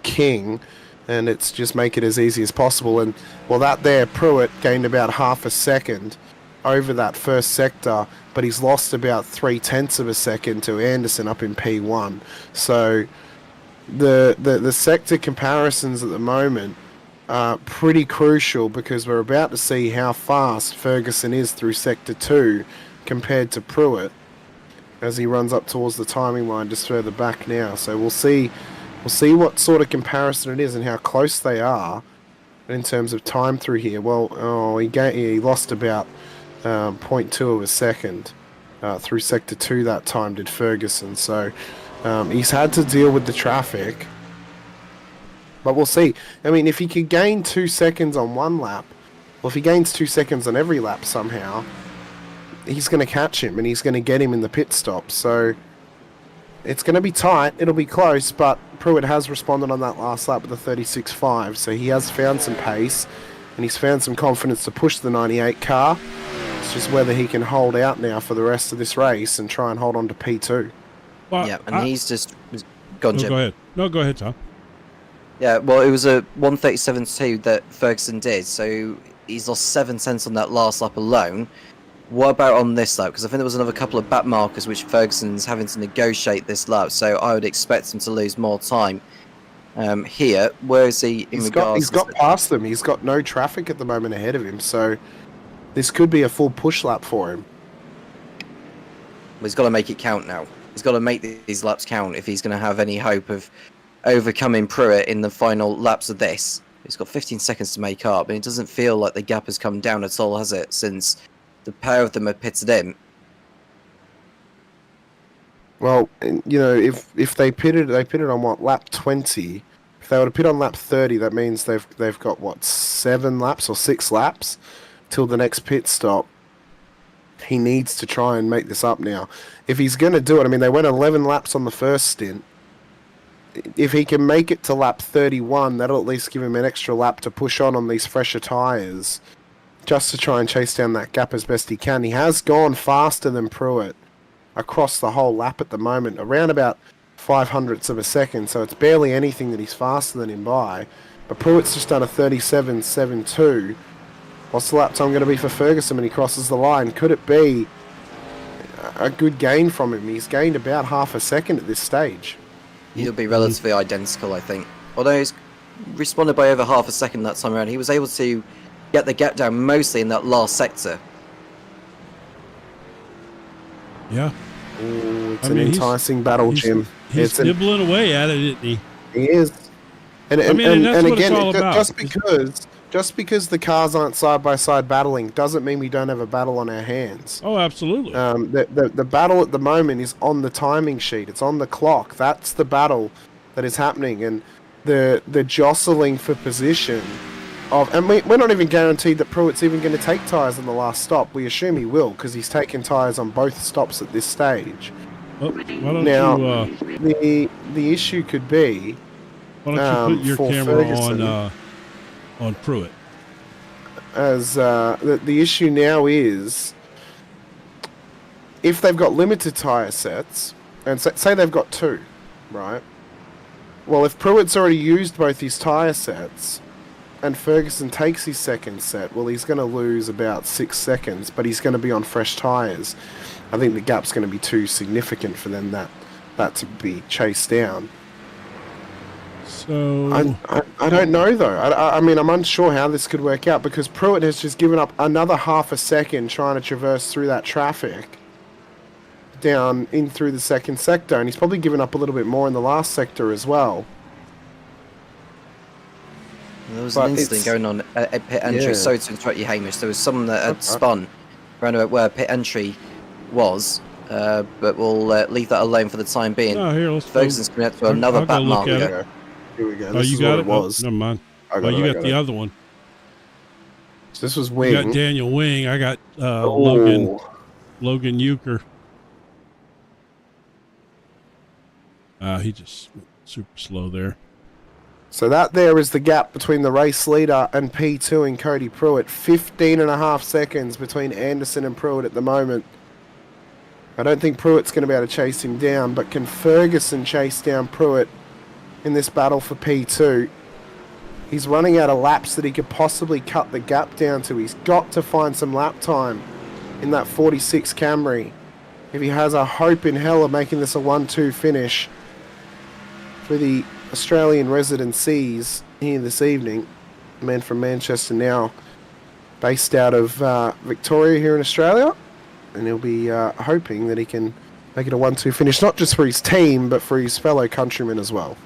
king, and it's just make it as easy as possible. And well, that there, Pruitt gained about half a second over that first sector, but he's lost about 0.3 of a second to Anderson up in P1. So the sector comparisons at the moment are pretty crucial, because we're about to see how fast Ferguson is through sector 2 compared to Pruitt as he runs up towards the timing line just further back now. So we'll see what sort of comparison it is and how close they are in terms of time through here. Well, he lost about 0.2 of a second through sector 2 that time, did Ferguson. So he's had to deal with the traffic, but we'll see. I mean, if he could gain 2 seconds on one lap, well, if he gains 2 seconds on every lap somehow, he's going to catch him and he's going to get him in the pit stop. So it's going to be tight, it'll be close, but Pruitt has responded on that last lap with a 36.5, so he has found some pace and he's found some confidence to push the 98 car. It's just whether he can hold out now for the rest of this race and try and hold on to P2. Well, yeah, and he's just gone. Go ahead. No, go ahead, Tom. Yeah, well, it was a 1:37.2 that Ferguson did, so he's lost 7 cents on that last lap alone. What about on this lap? Because I think there was another couple of back markers which Ferguson's having to negotiate this lap, so I would expect him to lose more time. Here, where is he in regards? He's got past them. He's got no traffic at the moment ahead of him, so this could be a full push lap for him. Well, he's got to make it count now. He's got to make these laps count if he's going to have any hope of overcoming Pruitt in the final laps of this. He's got 15 seconds to make up, and it doesn't feel like the gap has come down at all, has it, since the pair of them are pitted in? Well, you know, if they pitted on what, lap 20? If they were to pit on lap 30, that means they've got what, 7 laps or 6 laps till the next pit stop. He needs to try and make this up now. If he's going to do it, I mean, they went 11 laps on the first stint. If he can make it to lap 31, that'll at least give him an extra lap to push on these fresher tyres just to try and chase down that gap as best he can. He has gone faster than Pruitt across the whole lap at the moment, around about 0.05 of a second, so it's barely anything that he's faster than him by. But Pruitt's just done a 37.72. What's the lap time going to be for Ferguson when he crosses the line? Could it be a good gain from him? He's gained about half a second at this stage. He'll be relatively identical, I think. Although he's responded by over half a second that time around, he was able to get the gap down mostly in that last sector. Yeah. Ooh, it's an enticing battle, Jim. He's nibbling away at it, isn't he? He is. And that's what again, it's all about. Just because the cars aren't side by side battling doesn't mean we don't have a battle on our hands. Oh, absolutely. The battle at the moment is on the timing sheet. It's on the clock. That's the battle that is happening, and the jostling for position of, and we're not even guaranteed that Pruitt's even going to take tyres on the last stop. We assume he will because he's taken tyres on both stops at this stage. Oh, why don't Now, you, the issue could be, why don't you put your for camera Ferguson, on Pruitt? as the issue now is, if they've got limited tyre sets, and say they've got 2, right? Well, if Pruitt's already used both his tyre sets, and Ferguson takes his second set, well, he's going to lose about 6 seconds, but he's going to be on fresh tyres. I think the gap's going to be too significant for them that to be chased down. So I don't know, though. I mean, I'm unsure how this could work out, because Pruitt has just given up another half a second trying to traverse through that traffic down in through the second sector, and he's probably given up a little bit more in the last sector as well. There was an incident going on at pit entry. Yeah. Sorry to interrupt you, Hamish. There was someone that had spun around about where pit entry was, but we'll leave that alone for the time being. no, here, let's Ferguson's coming up to another I'll go back look at marker. it. Here we go. Oh, This you is got what it? it was. Oh, never mind. I Oh, you it, I got the other one. So this was You Wing. got Daniel Wing. I got Oh. Logan Euchre. He just went super slow there. So that there is the gap between the race leader and P2 and Cody Pruitt. 15.5 seconds between Anderson and Pruitt at the moment. I don't think Pruitt's going to be able to chase him down, but can Ferguson chase down Pruitt in this battle for P2? He's running out of laps that he could possibly cut the gap down to. He's got to find some lap time in that 46 Camry if he has a hope in hell of making this a 1-2 finish for the Australian residencies here this evening. A man from Manchester now, based out of Victoria here in Australia, and he'll be hoping that he can make it a 1-2 finish, not just for his team, but for his fellow countrymen as well.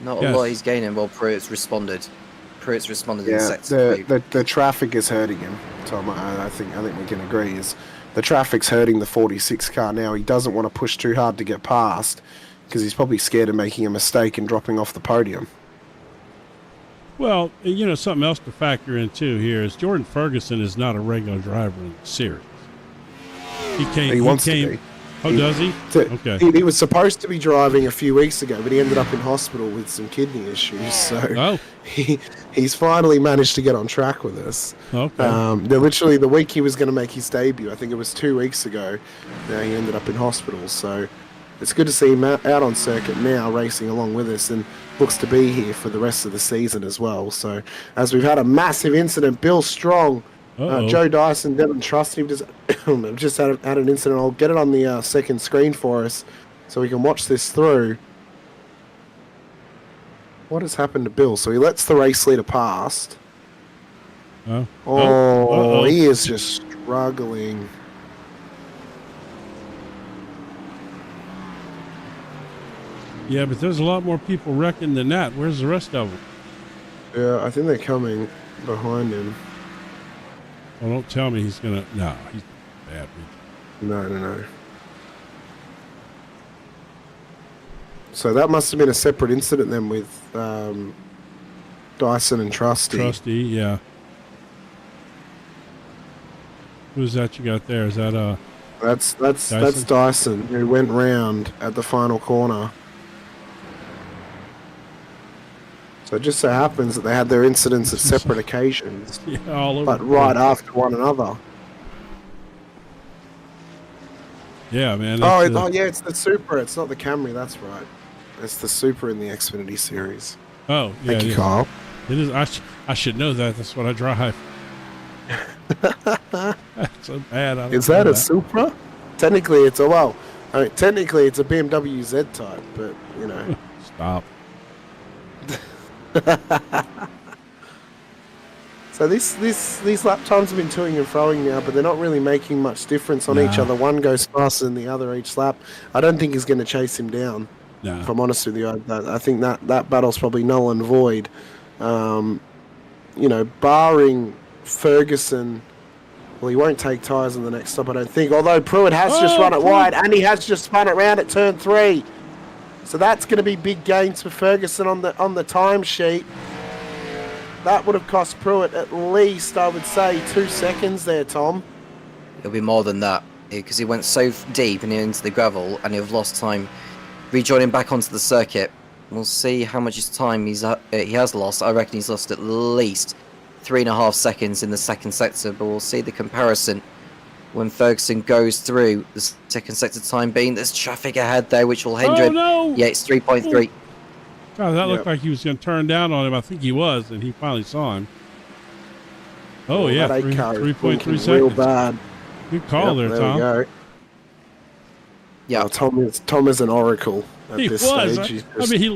Not Yes. a lot he's gaining while Pruitt's responded. Pruitt's responded in Yeah, sector 2. the traffic is hurting him, Tom. I think we can agree is the traffic's hurting the 46 car now. He doesn't want to push too hard to get past because he's probably scared of making a mistake and dropping off the podium. Well, you know, something else to factor in too here is Jordan Ferguson is not a regular driver in the series. He wants to be. Oh, does he? Okay. He was supposed to be driving a few weeks ago, but he ended up in hospital with some kidney issues. So he's finally managed to get on track with us. Okay. Literally the week he was going to make his debut, I think it was 2 weeks ago, now he ended up in hospital. So it's good to see him out on circuit now, racing along with us, and looks to be here for the rest of the season as well. So as we've had a massive incident, Bill Strong, Joe Dyson, Devon Trust, have just had an incident. I'll get it on the second screen for us so we can watch this through. What has happened to Bill? So he lets the race leader past. He is just struggling. Yeah, but there's a lot more people wrecking than that. Where's the rest of them? Yeah, I think they're coming behind him. Well, don't tell me he's gonna. No, he's bad. No. So that must have been a separate incident then with Dyson and Trusty. Trusty, yeah. Who's that you got there? Is that That's Dyson, who went round at the final corner. So it just so happens that they had their incidents at separate occasions, Yeah, all over. but the right place. after one another. Yeah, man. Oh, yeah, it's the Supra. It's not the Camry. That's right. It's the Supra in the Xfinity series. Oh, yeah. Thank it you, is. Carl. It is. I should know that. That's what I drive. That's so bad. I don't Is that know a Supra? Technically, it's a technically it's a BMW Z type, but you know. Stop. So these lap times have been toing and froing now, but they're not really making much difference on each No. other. One goes faster than the other each lap. I don't think he's going to chase him down. No. If I'm honest with you, I think that battle's probably null and void. You know, barring Ferguson, well, he won't take tyres on the next stop, I don't think. Although Pruitt has just run it wide, and he has just spun it round at turn 3. So that's going to be big gains for Ferguson on the timesheet. That would have cost Pruitt at least, I would say, 2 seconds there, Tom. It'll be more than that because he went so deep and into the gravel, and he'll have lost time rejoining back onto the circuit. We'll see how much time he has lost. I reckon he's lost at least 3.5 seconds in the second sector, but we'll see the comparison when Ferguson goes through the second sector time being. There's traffic ahead there, which will hinder him. No. Yeah, it's 3.3. God, that looked like he was going to turn down on him. I think he was, and he finally saw him. Oh, yeah, that 3.3 seconds. Real bad. Good call there, Tom. We go. Yeah, Oh, Tom is an oracle at He this was. stage. I mean, he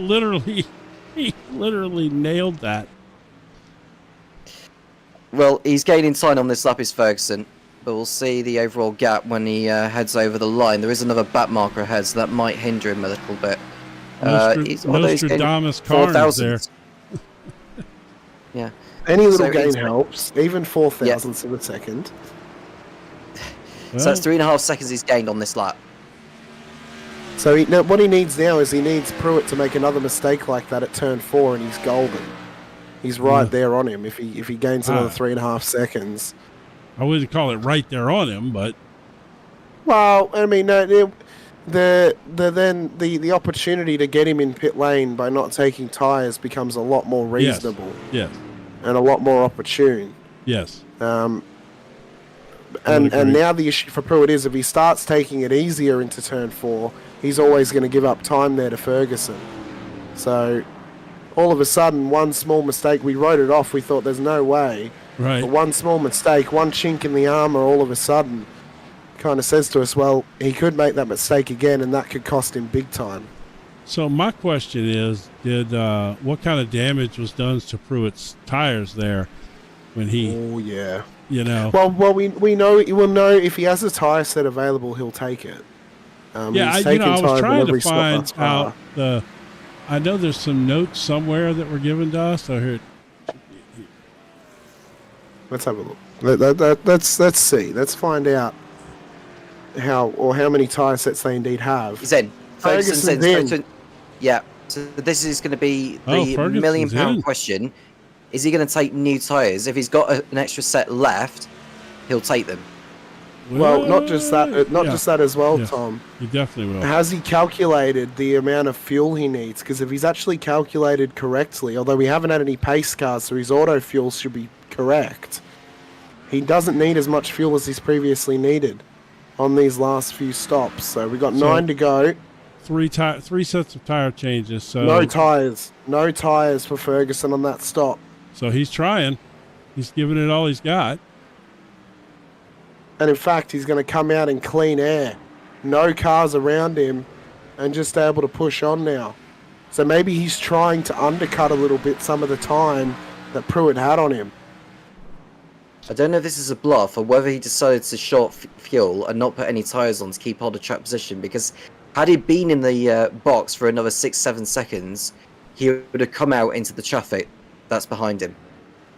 literally nailed that. well, he's gaining time on this lap, is Ferguson, but we'll see the overall gap when he heads over the line. There is another back marker ahead, so that might hinder him a little bit. Nostradamus Carnes there. Yeah. Any little So gain he's- helps, even 4,000ths of a second. Well, So that's 3.5 seconds he's gained on this lap. So what he needs now is he needs Pruitt to make another mistake like that at turn 4, and he's golden. He's right there on him if he gains another 3.5 seconds. I wouldn't call it right there on him, but Well, I mean, the opportunity to get him in pit lane by not taking tyres becomes a lot more reasonable yes, and a lot more opportune. yes. And agree. now the issue for Pruitt is if he starts taking it easier into turn 4, he's always going to give up time there to Ferguson. So all of a sudden, one small mistake, we wrote it off. We thought there's no way. Right. But one small mistake, one chink in the armour, all of a sudden, kind of says to us, well, he could make that mistake again, and that could cost him big time. So my question is, what kind of damage was done to Pruitt's tires there when he, Oh yeah. you know? Well, we know he will know if he has a tyre set available, he'll take it. Yeah, he's I taken was tyres at trying to every stop find thus far. out the. I know there's some notes somewhere that were given to us. I heard. Let's have a look. Let's see. Let's find out how many tyre sets they indeed have. He's in. Ferguson's Ferguson's in. Yeah. So this is going to be the Ferguson's £1 million in. question. Is he going to take new tyres? If he's got an extra set left, he'll take them. Well, not just that. Yeah, Just that as well, Yes. Tom. He definitely will. Has he calculated the amount of fuel he needs? Because if he's actually calculated correctly, although we haven't had any pace cars, so his auto fuel should be correct. He doesn't need as much fuel as he's previously needed on these last few stops. So we got 9 to go. Three sets of tire changes. So No tyres for Ferguson on that stop. So he's trying. He's giving it all he's got. And in fact, he's going to come out in clean air. No cars around him and just able to push on now. So maybe he's trying to undercut a little bit some of the time that Pruitt had on him. I don't know if this is a bluff or whether he decided to short fuel and not put any tyres on to keep hold of track position, because had he been in the box for another 6-7 seconds, he would have come out into the traffic that's behind him.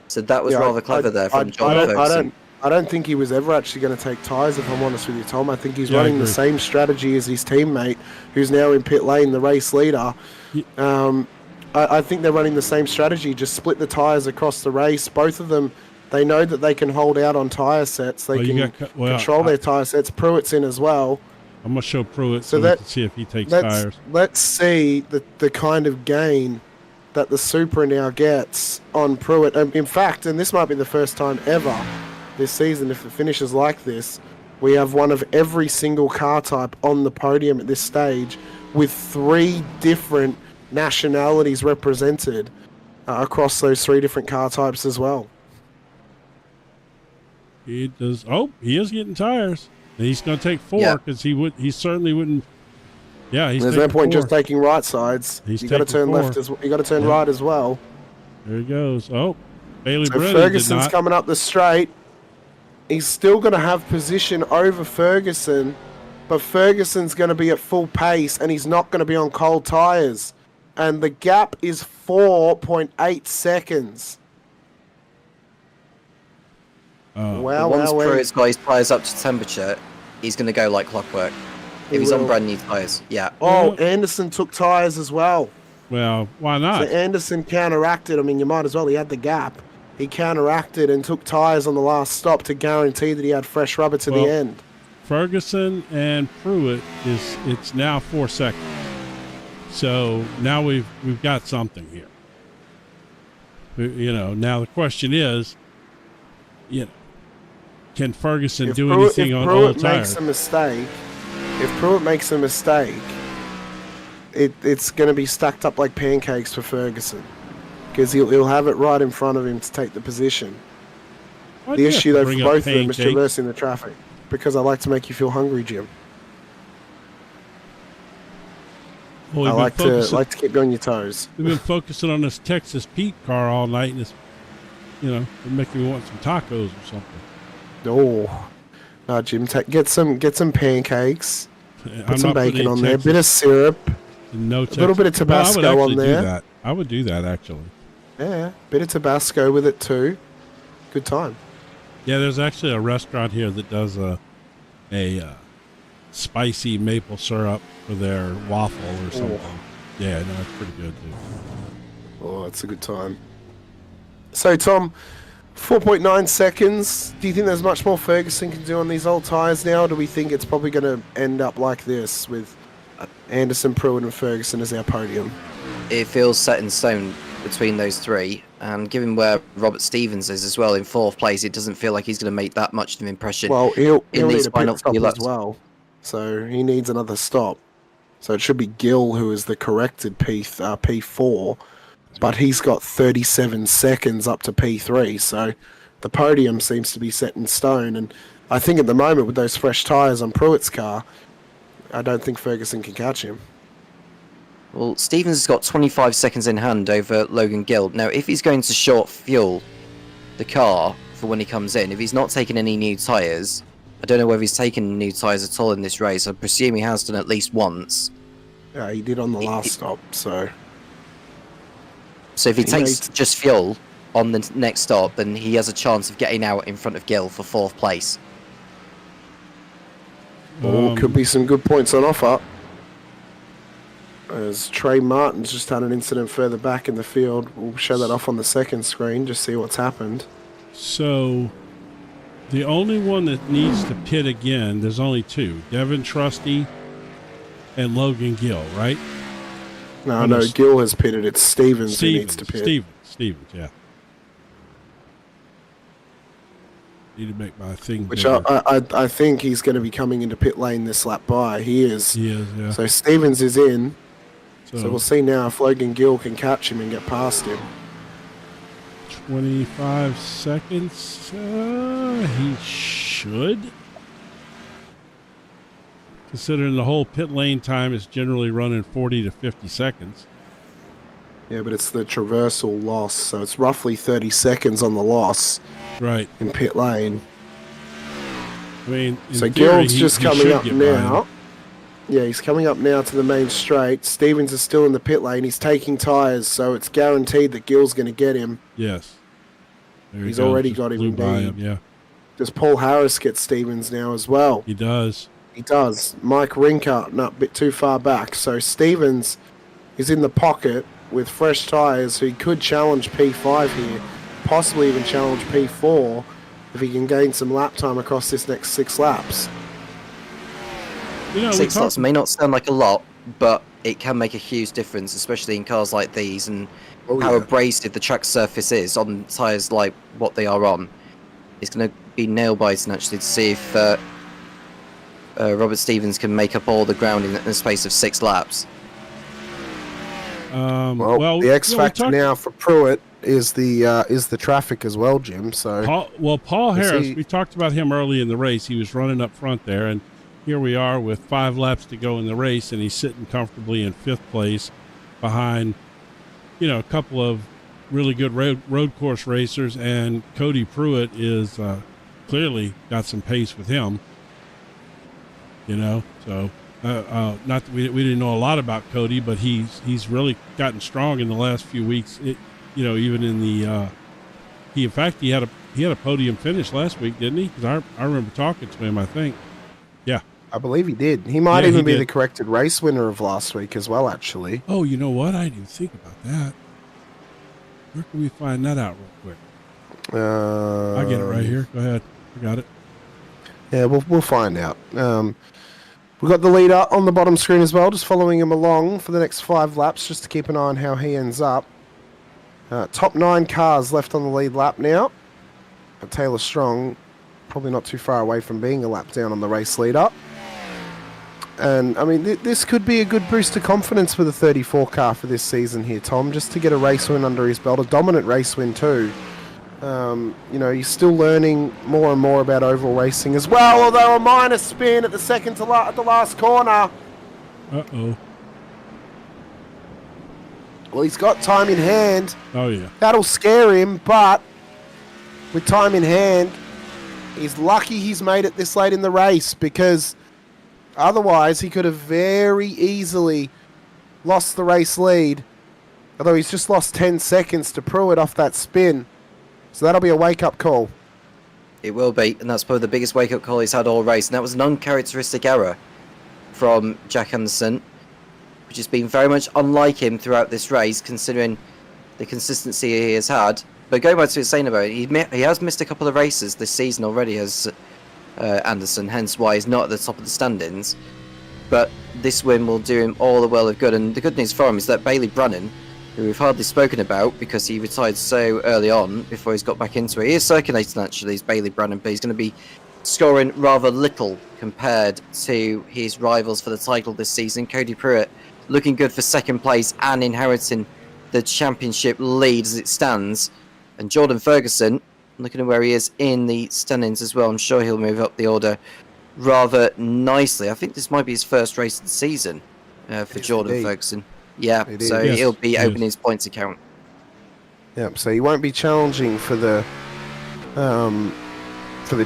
So that was rather clever there from John Ferguson. I don't think he was ever actually going to take tyres, if I'm honest with you, Tom. I think he's Yeah, I running the agree. same strategy as his teammate, who's now in pit lane, the race leader. I think they're running the same strategy, just split the tyres across the race. Both of them, they know that they can hold out on tyre sets. They can control their tyre sets. Pruitt's in as well. I'm gonna show Pruitt So so we that- can see if he takes tires. Let's see the kind of gain that the Supra now gets on Pruitt. In fact, and this might be the first time ever this season, if it finishes like this, we have one of every single car type on the podium at this stage, with 3 different nationalities represented across those 3 different car types as well. He does. Oh, he is getting tires. And he's going to take 4 because he certainly wouldn't. Yeah, he's. There's no point just taking right sides. You got to turn 4. left as well. You got to turn right as well. There he goes. Oh, Bailey So Brennan Ferguson's coming up the straight. He's still going to have position over Ferguson, but Ferguson's going to be at full pace, and he's not going to be on cold tires. And the gap is 4.8 seconds. Wow, Once Pruitt's got his tyres up to temperature, he's going to go like clockwork. If he's on brand new tyres, yeah. Oh, Anderson took tyres as well. Well, why not? So Anderson counteracted. I mean, you might as well. He had the gap. He counteracted and took tyres on the last stop to guarantee that he had fresh rubber to the end. Ferguson and Pruitt it's now 4 seconds. So now we've got something here. You know, now the question is, you know, can Ferguson do anything on old tires? If Pruitt makes a mistake, it's going to be stacked up like pancakes for Ferguson, because he'll have it right in front of him to take the position. The issue, though, for both of them is traversing the traffic, because I like to make you feel hungry, Jim. Well, I like to keep you on your toes. We've been focusing on this Texas Pete car all night, and it's, you know, it making me want some tacos or something. Oh, no, Jim, get some pancakes. Put some bacon on there, a bit of syrup, a little bit of Tabasco on there. I would do that, actually. Yeah, bit of Tabasco with it too. Good time. Yeah, there's actually a restaurant here that does a spicy maple syrup for their waffle or something. Oh. Yeah, no, it's pretty good, dude. Oh, it's a good time. So, Tom, 4.9 seconds. Do you think there's much more Ferguson can do on these old tyres now? Or do we think it's probably going to end up like this with Anderson, Pruitt, and Ferguson as our podium? It feels set in stone between those 3, and given where Robert Stevens is as well in 4th place, it doesn't feel like he's going to make that much of an impression. Well, he'll need a pit stop as well, so he needs another stop. So it should be Gill who is the corrected P4, but he's got 37 seconds up to P3, so the podium seems to be set in stone. And I think at the moment, with those fresh tyres on Pruitt's car, I don't think Ferguson can catch him. Well, Stevens has got 25 seconds in hand over Logan Gill. Now, if he's going to short fuel the car for when he comes in, if he's not taking any new tyres, I don't know whether he's taken new tyres at all in this race. I presume he has done at least once. Yeah, he did on the last stop, so... So if he takes just fuel on the next stop, then he has a chance of getting out in front of Gill for 4th place. Could be some good points on offer. As Trey Martin's just had an incident further back in the field. We'll show that off on the second screen, just see what's happened. So, the only one that needs to pit again, there's only 2. Devin Trusty and Logan Gill, right? No, Gill has pitted. It's Stevens who needs to pit. Stevens, yeah. Need to make my thing Which bigger. I think he's going to be coming into pit lane this lap by. He is, yeah. So Stevens is in. So we'll see now if Logan Gill can catch him and get past him. 25 seconds. He should. Considering the whole pit lane time is generally running 40 to 50 seconds. Yeah, but it's the traversal loss, so it's roughly 30 seconds on the loss. Right. In pit lane. I mean, so Gill's just coming up now. Yeah, he's coming up now to the main straight. Stevens is still in the pit lane. He's taking tyres, so it's guaranteed that Gill's going to get him. Yes. He's already got him indeed. Yeah. Does Paul Harris get Stevens now as well? He does. He does. Mike Rinker, not a bit too far back. So Stevens is in the pocket with fresh tyres, who could challenge P5 here, possibly even challenge P4 if he can gain some lap time across this next 6 laps. You know, 6 laps may not sound like a lot, but it can make a huge difference, especially in cars like these. And how abrasive the track surface is on tyres like what they are on, it's going to be nail biting actually to see if Robert Stevens can make up all the ground in the space of 6 laps. The X factor now for Pruitt is the traffic as well, Jim. So Paul Harris, we talked about him early in the race. He was running up front there, and here we are with 5 laps to go in the race, and he's sitting comfortably in 5th place behind, a couple of really good road course racers, and Cody Pruitt is clearly got some pace with him. So not that we didn't know a lot about Cody, but he's really gotten strong in the last few weeks. Even in the he had a podium finish last week, didn't he? Because I remember talking to him. I think, yeah, I believe he did. He might even be the corrected race winner of last week as well. Actually, oh, you know what? I didn't even think about that. Where can we find that out real quick? I get it right here. Go ahead. I got it. Yeah, we'll find out. We've got the leader on the bottom screen as well, just following him along for the next 5 laps, just to keep an eye on how he ends up. Top 9 cars left on the lead lap now. Taylor Strong, probably not too far away from being a lap down on the race leader. And, I mean, this could be a good boost to confidence for the 34 car for this season here, Tom, just to get a race win under his belt, a dominant race win too. He's still learning more and more about oval racing as well, although a minor spin at the at the last corner. Uh-oh. Well, he's got time in hand. Oh, yeah. That'll scare him, but with time in hand, he's lucky he's made it this late in the race, because otherwise he could have very easily lost the race lead, although he's just lost 10 seconds to Pruitt off that spin. So that'll be a wake-up call. It will be, and that's probably the biggest wake-up call he's had all race. And that was an uncharacteristic error from Jack Anderson, which has been very much unlike him throughout this race, considering the consistency he has had. But going back to what he was saying about it, he has missed a couple of races this season already, as Anderson, hence why he's not at the top of the standings. But this win will do him all the world of good. And the good news for him is that Bailey Brannan, who we've hardly spoken about because he retired so early on before he's got back into it. He is circulating actually, as Bailey Brannan, but he's going to be scoring rather little compared to his rivals for the title this season. Cody Pruitt looking good for 2nd place and inheriting the championship lead as it stands. And Jordan Ferguson, looking at where he is in the standings as well, I'm sure he'll move up the order rather nicely. I think this might be his first race of the season for Jordan Ferguson. Yeah, so he'll be opening his points account. Yeah, so he won't be challenging for the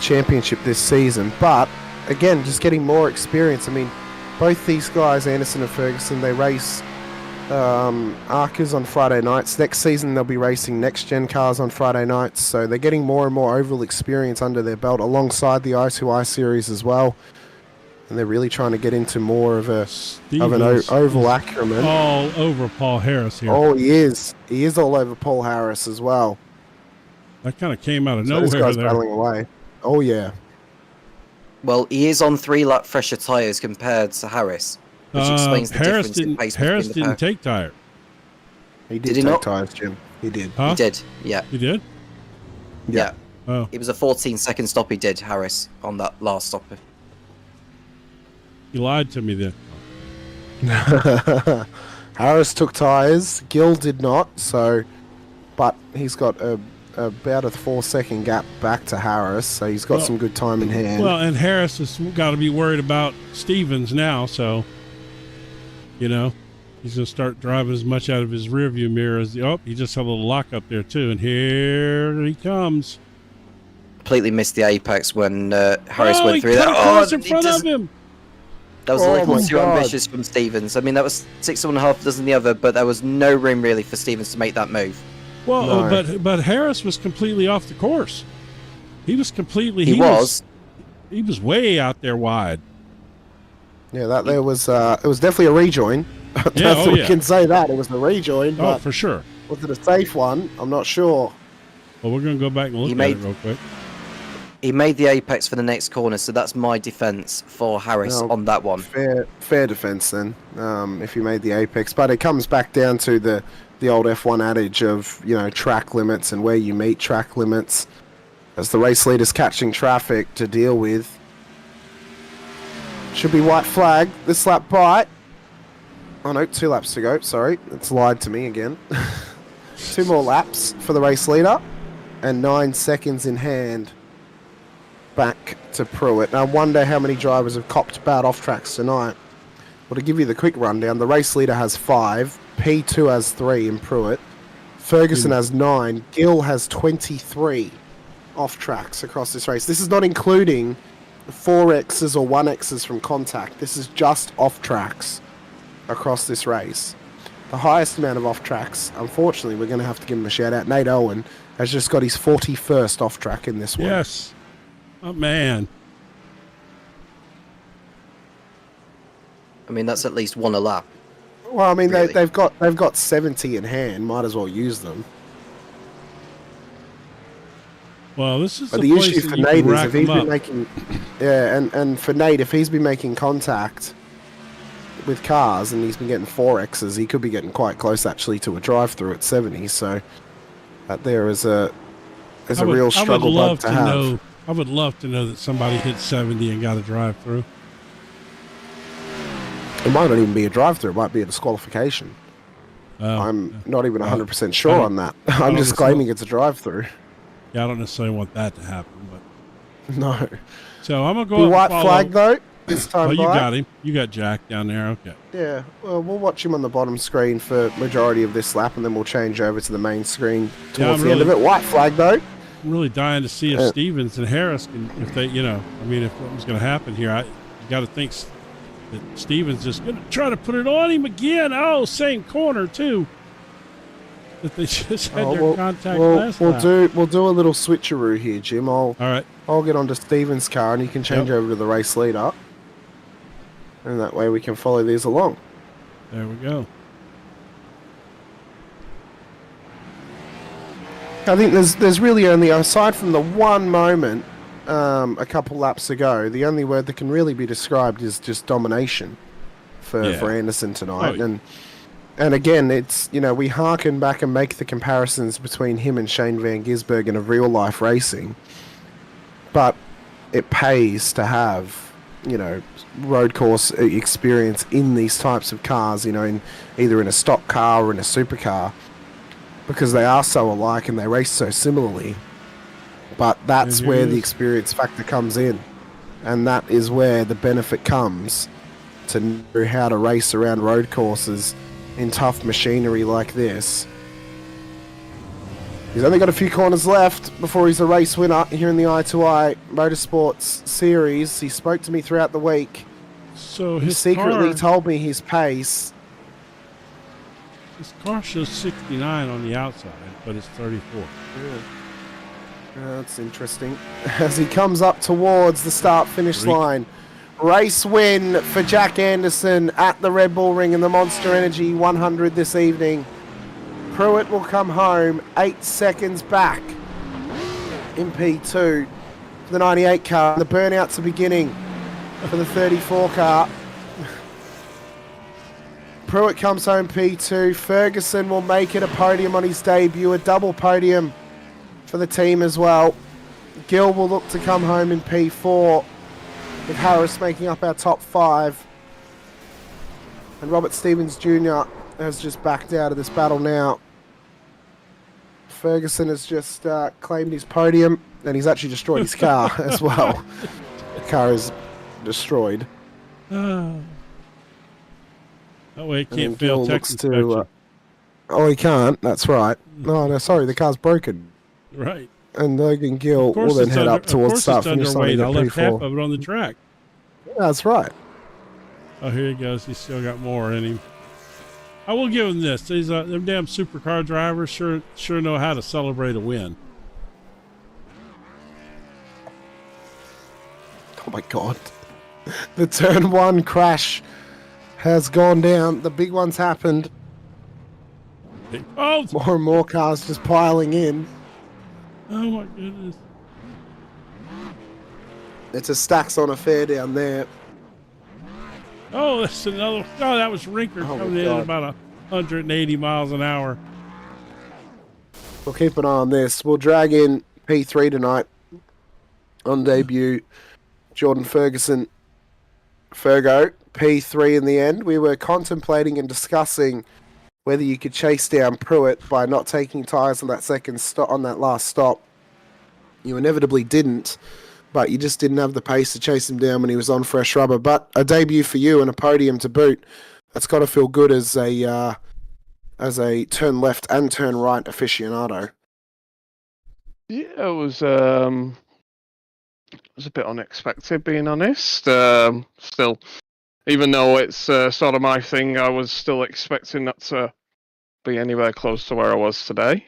championship this season, but again, just getting more experience. I mean, both these guys, Anderson and Ferguson, they race ARCAs on Friday nights. Next season, they'll be racing next-gen cars on Friday nights, so they're getting more and more oval experience under their belt, alongside the I2I series as well. And they're really trying to get into more of an oval acumen. All over Paul Harris here. Oh, he is. He is all over Paul Harris as well. That kind of came out of So nowhere this guy's there. battling away. Oh, yeah. Well, he is on 3-lap fresher tyres compared to Harris, which explains the difference in pace. Harris didn't take tire. He did take tires, Jim. He did. Huh? He did, yeah. He did? Yeah. Oh. It was a 14-second stop he did, Harris, on that last stop. He lied to me then. Harris took tires. Gill did not. But he's got about a 4-second gap back to Harris, so he's got some good time in hand. Well, and Harris has got to be worried about Stevens now, so he's going to start driving as much out of his rearview mirror as he just had a little lock up there too, and here he comes. Completely missed the apex when Harris went through he that. cut in front of him. That was a little too ambitious from Stevens. I mean, that was 6.5 dozen the other, but there was no room really for Stevens to make that move. Well, no. but Harris was completely off the course. He was completely. He was way out there wide. Yeah, that there was. It was definitely a rejoin. We can say that it was a rejoin. But for sure. Was it a safe one? I'm not sure. Well, we're going to go back and look at it real quick. He made the apex for the next corner, so that's my defense for Harris on that one. Fair defense then, if he made the apex. But it comes back down to the the old F1 adage of, you know, track limits and where you meet track limits as the race leader's catching traffic to deal with. Should be white flag this lap by. Oh no, 2 laps to go. Sorry, it's lied to me again. 2 more laps for the race leader and 9 seconds in hand back to Pruitt. Now I wonder how many drivers have copped bad off tracks tonight. Well, to give you the quick rundown, the race leader has 5, P2 has 3 in Pruitt, Ferguson has 9, Gill has 23 off tracks across this race. This is not including 4Xs or 1Xs from contact. This is just off tracks across this race. The highest amount of off tracks, unfortunately, we're going to have to give him a shout out. Nate Owen has just got his 41st off track in this one. Yes. Oh, man. I mean, that's at least 1 a lap. Well, I mean, Really? they've got 70 in hand. Might as well use them. Well, this is But the the place issue that for you can Nate is rack if he's them been up. making, and for Nate, if he's been making contact with cars and he's been getting 4Xs, he could be getting quite close actually to a drive-through at 70. So there is a real struggle bug to have. I would love to know that somebody hit 70 and got a drive-through. It might not even be a drive-through. It might be a disqualification. I'm not even 100% sure on that. I'm just claiming it's a drive-through. Yeah, I don't necessarily want that to happen, but No. so I'm gonna go The up white and follow. flag though this time. Oh, you by. got him. You got Jack down there. Okay. Yeah. Well, we'll watch him on the bottom screen for majority of this lap, and then we'll change over to the main screen towards the end of it. White flag though. I'm really dying to see if Stevens and Harris can, if they, you know, I mean, if what was going to happen here, you got to think that Stevens just going to try to put it on him again. Oh, same corner too. That they just had their contact last lap. We'll do a little switcheroo here, Jim. All right. I'll get onto Stevens' car, and you can change over to the race leader, and that way we can follow these along. There we go. I think there's really only, aside from the one moment a couple laps ago, the only word that can really be described is just domination for Anderson tonight. And again, it's, you know, we harken back and make the comparisons between him and Shane Van Gisbergen of real life racing, but it pays to have, you know, road course experience in these types of cars, you know, either in a stock car or in a supercar, because they are so alike and they race so similarly. But that's where the experience factor comes in, and that is where the benefit comes to know how to race around road courses in tough machinery like this. He's only got a few corners left before he's a race winner here in the I2I Motorsports Series. He spoke to me throughout the week. So He his secretly car, told me his pace. his car shows 69 on the outside, but it's 34. That's interesting. As he comes up towards the start-finish line. Race win for Jack Anderson at the Red Bull Ring in the Monster Energy 100 this evening. Pruitt will come home 8 seconds back in P2 for the 98 car. The burnouts are beginning for the 34 car. Pruitt comes home P2. Ferguson will make it a podium on his debut, a double podium for the team as well. Gill will look to come home in P4, with Harris making up our top 5. And Robert Stevens Jr. has just backed out of this battle now. Ferguson has just claimed his podium, and he's actually destroyed his car as well. The car is destroyed. That way it And can't Gill fail tech looks inspection. to... oh, he can't. That's right. No, sorry, the car's broken. Right. And Logan Gill will then head up towards start-finish line I at left half P4. of it on the track. That's right. Oh, here he goes. He's still got more in him. I will give him this. These them damn supercar drivers sure know how to celebrate a win. Oh my God. The turn 1 crash has gone down. The big one's happened. Oh, More and more cars just piling in. oh my goodness. It's a stacks on affair down there. Oh, that's another. Oh, that was Rinker Oh, my coming in God. at about 180 miles an hour. We'll keep an eye on this. We'll drag in P3 tonight on debut. Jordan Ferguson, Fergo, P3 in the end. We were contemplating and discussing whether you could chase down Pruitt by not taking tyres on that second stop, on that last stop. You inevitably didn't, but you just didn't have the pace to chase him down when he was on fresh rubber. But a debut for you and a podium to boot. That's got to feel good as a turn left and turn right aficionado. Yeah, it was a bit unexpected, being honest. Still, even though it's sort of my thing, I was still expecting that to be anywhere close to where I was today.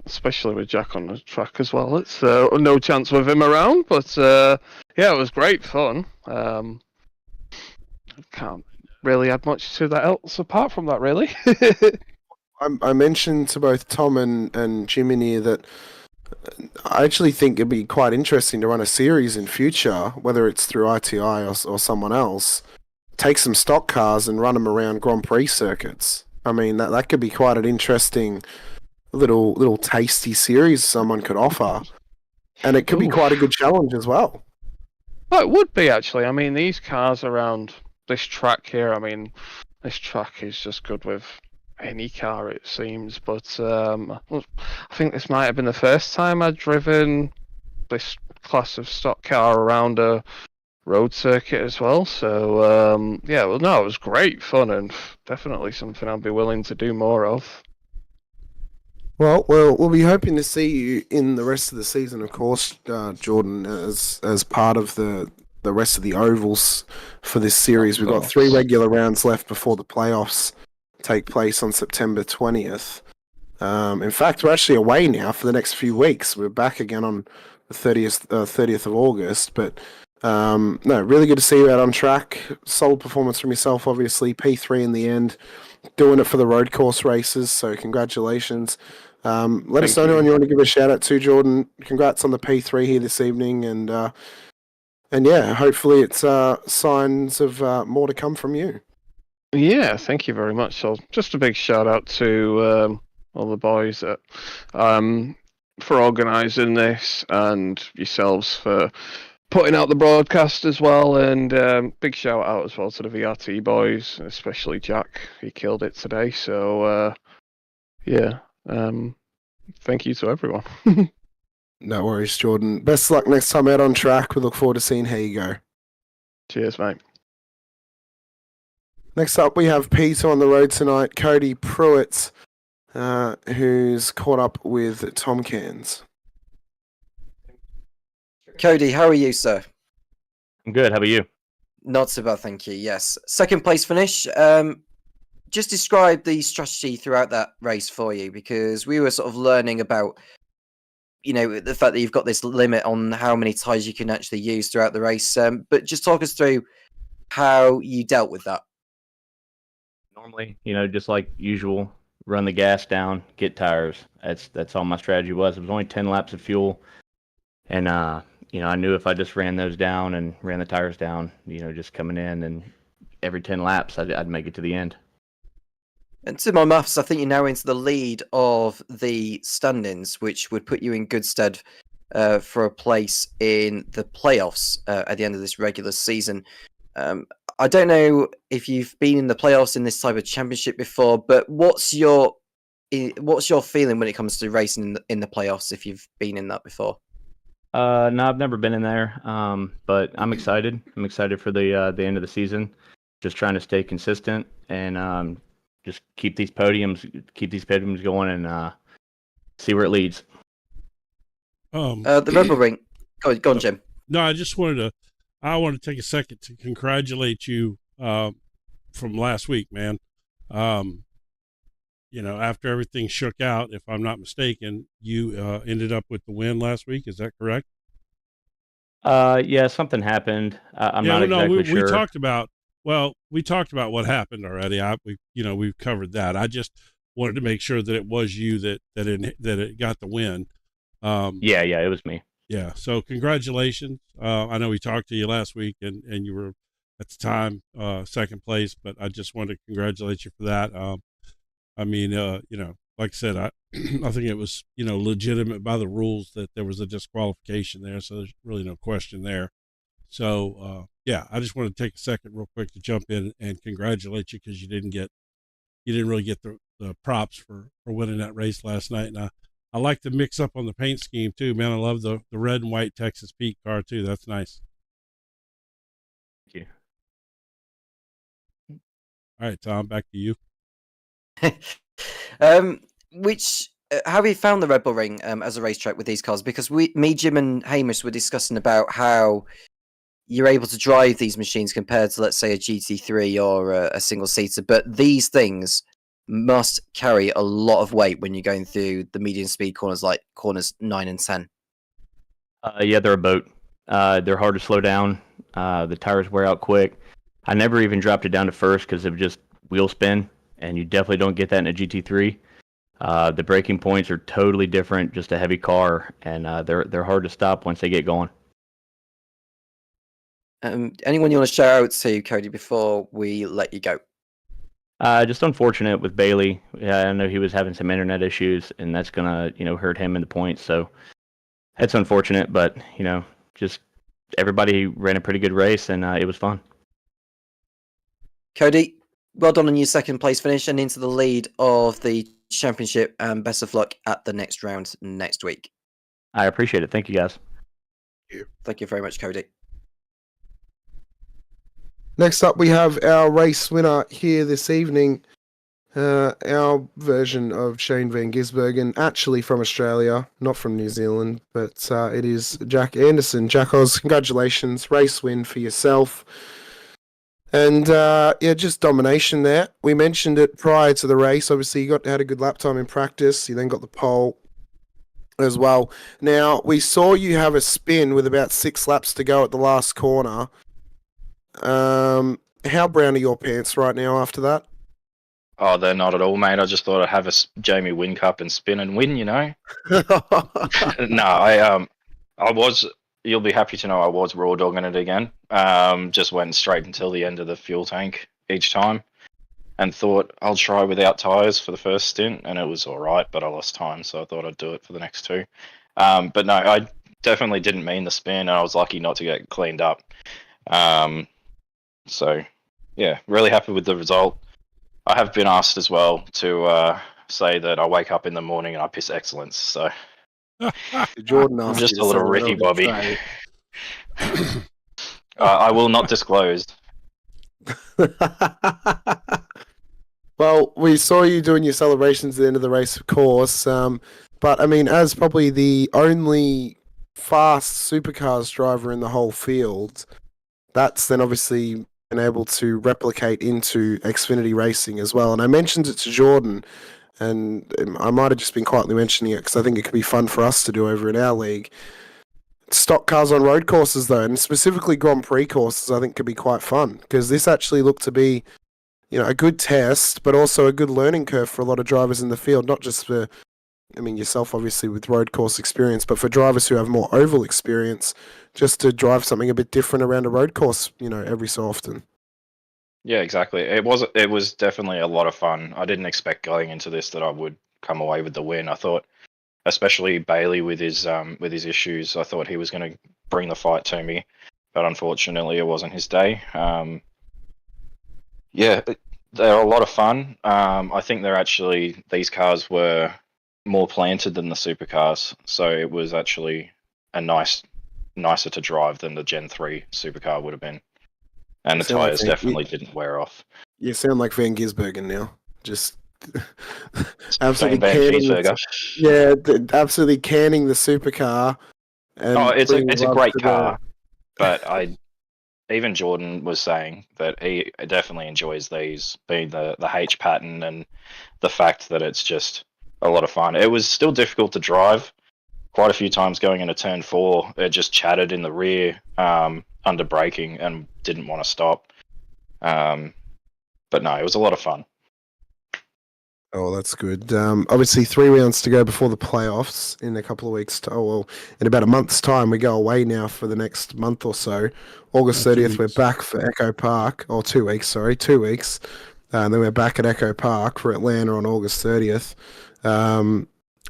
Especially with Jack on the track as well. It's no chance with him around, but yeah, it was great fun. Can't really add much to that else apart from that, really. I mentioned to both Tom and Jiminy that I actually think it'd be quite interesting to run a series in future, whether it's through I2I or someone else. Take some stock cars and run them around Grand Prix circuits. I mean, that could be quite an interesting little tasty series someone could offer, and it could be quite a good challenge as well. Well, it would be, actually. I mean, these cars around this track here, I mean, this track is just good with any car, it seems, but I think this might have been the first time I'd driven this class of stock car around a road circuit as well, so yeah, well, no, it was great fun and definitely something I'd be willing to do more of. Well, we'll be hoping to see you in the rest of the season, of course, Jordan, as part of the rest of the ovals for this series. We've got 3 regular rounds left before the playoffs take place on September 20th. In fact, we're actually away now for the next few weeks. We're back again on the 30th of August. But no, really good to see you out on track. Solid performance from yourself, obviously. P3 in the end, doing it for the road course races. So congratulations. Let us know anyone you want to give a shout out to, Jordan. Congrats on the P3 here this evening, and yeah, hopefully it's signs of more to come from you. Yeah, thank you very much. So just a big shout out to all the boys for organising this, and yourselves for putting out the broadcast as well, and big shout out as well to the VRT boys, especially Jack. He killed it today, so yeah, thank you to everyone. No worries, Jordan. Best of luck next time out on track. We look forward to seeing how you go. Cheers, mate. Next up, we have Peter on the road tonight, Cody Pruitt, who's caught up with Tom Cairns. Cody, how are you, sir? I'm good. How about you? Not so bad, thank you. Yes. Second place finish. Just describe the strategy throughout that race for you, because we were sort of learning about, you know, the fact that you've got this limit on how many tyres you can actually use throughout the race. But just talk us through how you dealt with that. Normally, just like usual, run the gas down, get tires. That's all my strategy was. It was only 10 laps of fuel, and I knew if I just ran those down and ran the tires down, just coming in, and every 10 laps, I'd make it to the end. And to my maths, I think you're now into the lead of the standings, which would put you in good stead for a place in the playoffs at the end of this regular season. I don't know if you've been in the playoffs in this type of championship before, but what's your feeling when it comes to racing in the playoffs, if you've been in that before? No, I've never been in there, but I'm excited. I'm excited for the end of the season. Just trying to stay consistent and just keep these podiums going and see where it leads. The Rebel Ring. Go on, Jim. No, I want to take a second to congratulate you from last week, man. After everything shook out, if I'm not mistaken, you ended up with the win last week. Is that correct? Yeah, something happened. I'm not exactly sure. We talked about what happened already. We've covered that. I just wanted to make sure that it was you that it got the win. Yeah, it was me. Yeah, so congratulations. I know we talked to you last week, and you were at the time second place, but I just wanted to congratulate you for that. like I said, I I think it was legitimate by the rules that there was a disqualification there, so there's really no question there. So yeah, I just want to take a second real quick to jump in and congratulate you because you didn't really get the props for winning that race last night. And I like the mix up on the paint scheme too, man. I love the red and white Texas Pete car too. That's nice. Thank you. All right, Tom, back to you. How have you found the Red Bull Ring as a racetrack with these cars? Because me, Jim, and Hamish were discussing about how you're able to drive these machines compared to, let's say, a GT3 or a single seater, but these things must carry a lot of weight when you're going through the medium speed corners, like corners 9 and 10. Yeah, they're a boat. They're hard to slow down. The tires wear out quick. I never even dropped it down to first because it would just wheel spin, and you definitely don't get that in a GT3. The braking points are totally different, just a heavy car, and they're hard to stop once they get going. Anyone you want to shout out to, Cody, before we let you go? Just unfortunate with Bailey. Yeah, I know he was having some internet issues, and that's gonna hurt him in the points. So that's unfortunate, but just everybody ran a pretty good race, and it was fun. Cody, well done on your second place finish and into the lead of the championship, and best of luck at the next round next week. I appreciate it. Thank you, guys. Thank you very much, Cody. Next up, we have our race winner here this evening. Our version of Shane Van Gisbergen, actually from Australia, not from New Zealand, but it is Jack Anderson. Jack Oz, congratulations, race win for yourself. And yeah, just domination there. We mentioned it prior to the race. Obviously, you had a good lap time in practice. You then got the pole as well. Now, we saw you have a spin with about 6 laps to go at the last corner. How brown are your pants right now after that? Oh, they're not at all, mate. I just thought I'd have a Jamie Wynn Cup and spin and win, No, I was. You'll be happy to know I was raw dogging it again. Just went straight until the end of the fuel tank each time, and thought I'll try without tires for the first stint, and it was all right, but I lost time, so I thought I'd do it for the next 2. But no, I definitely didn't mean the spin, and I was lucky not to get cleaned up. So, yeah, really happy with the result. I have been asked as well to say that I wake up in the morning and I piss excellence. So, Jordan I'm asked just you a to little say Ricky whatever Bobby. you say. I will not disclose. Well, we saw you doing your celebrations at the end of the race, of course. But I mean, as probably the only fast supercars driver in the whole field, that's then obviously been able to replicate into Xfinity racing as well. And I mentioned it to Jordan, and I might have just been quietly mentioning it because I think it could be fun for us to do over in our league. Stock cars on road courses, though, and specifically Grand Prix courses, I think could be quite fun because this actually looked to be, a good test, but also a good learning curve for a lot of drivers in the field, not just for, yourself obviously with road course experience, but for drivers who have more oval experience, just to drive something a bit different around a road course, every so often. Yeah, exactly. It was definitely a lot of fun. I didn't expect going into this that I would come away with the win. I thought, especially Bailey with his issues, I thought he was going to bring the fight to me, but unfortunately it wasn't his day. Yeah, they're a lot of fun. I think these cars were more planted than the supercars, so it was actually nicer to drive than the Gen 3 supercar would have been. And the tires definitely didn't wear off. You sound like Van Gisbergen now. Just absolutely canning absolutely canning the supercar. And it's a great car, but even Jordan was saying that he definitely enjoys these, being the H pattern and the fact that it's just a lot of fun. It was still difficult to drive. Quite a few times going into turn 4, it just chattered in the rear under braking and didn't want to stop. But no, it was a lot of fun. Oh, that's good. Obviously, 3 rounds to go before the playoffs in a couple of weeks. In about a month's time, we go away now for the next month or so. August 30th, we're back for Echo Park. Or 2 weeks, sorry, 2 weeks. And then we're back at Echo Park for Atlanta on August 30th.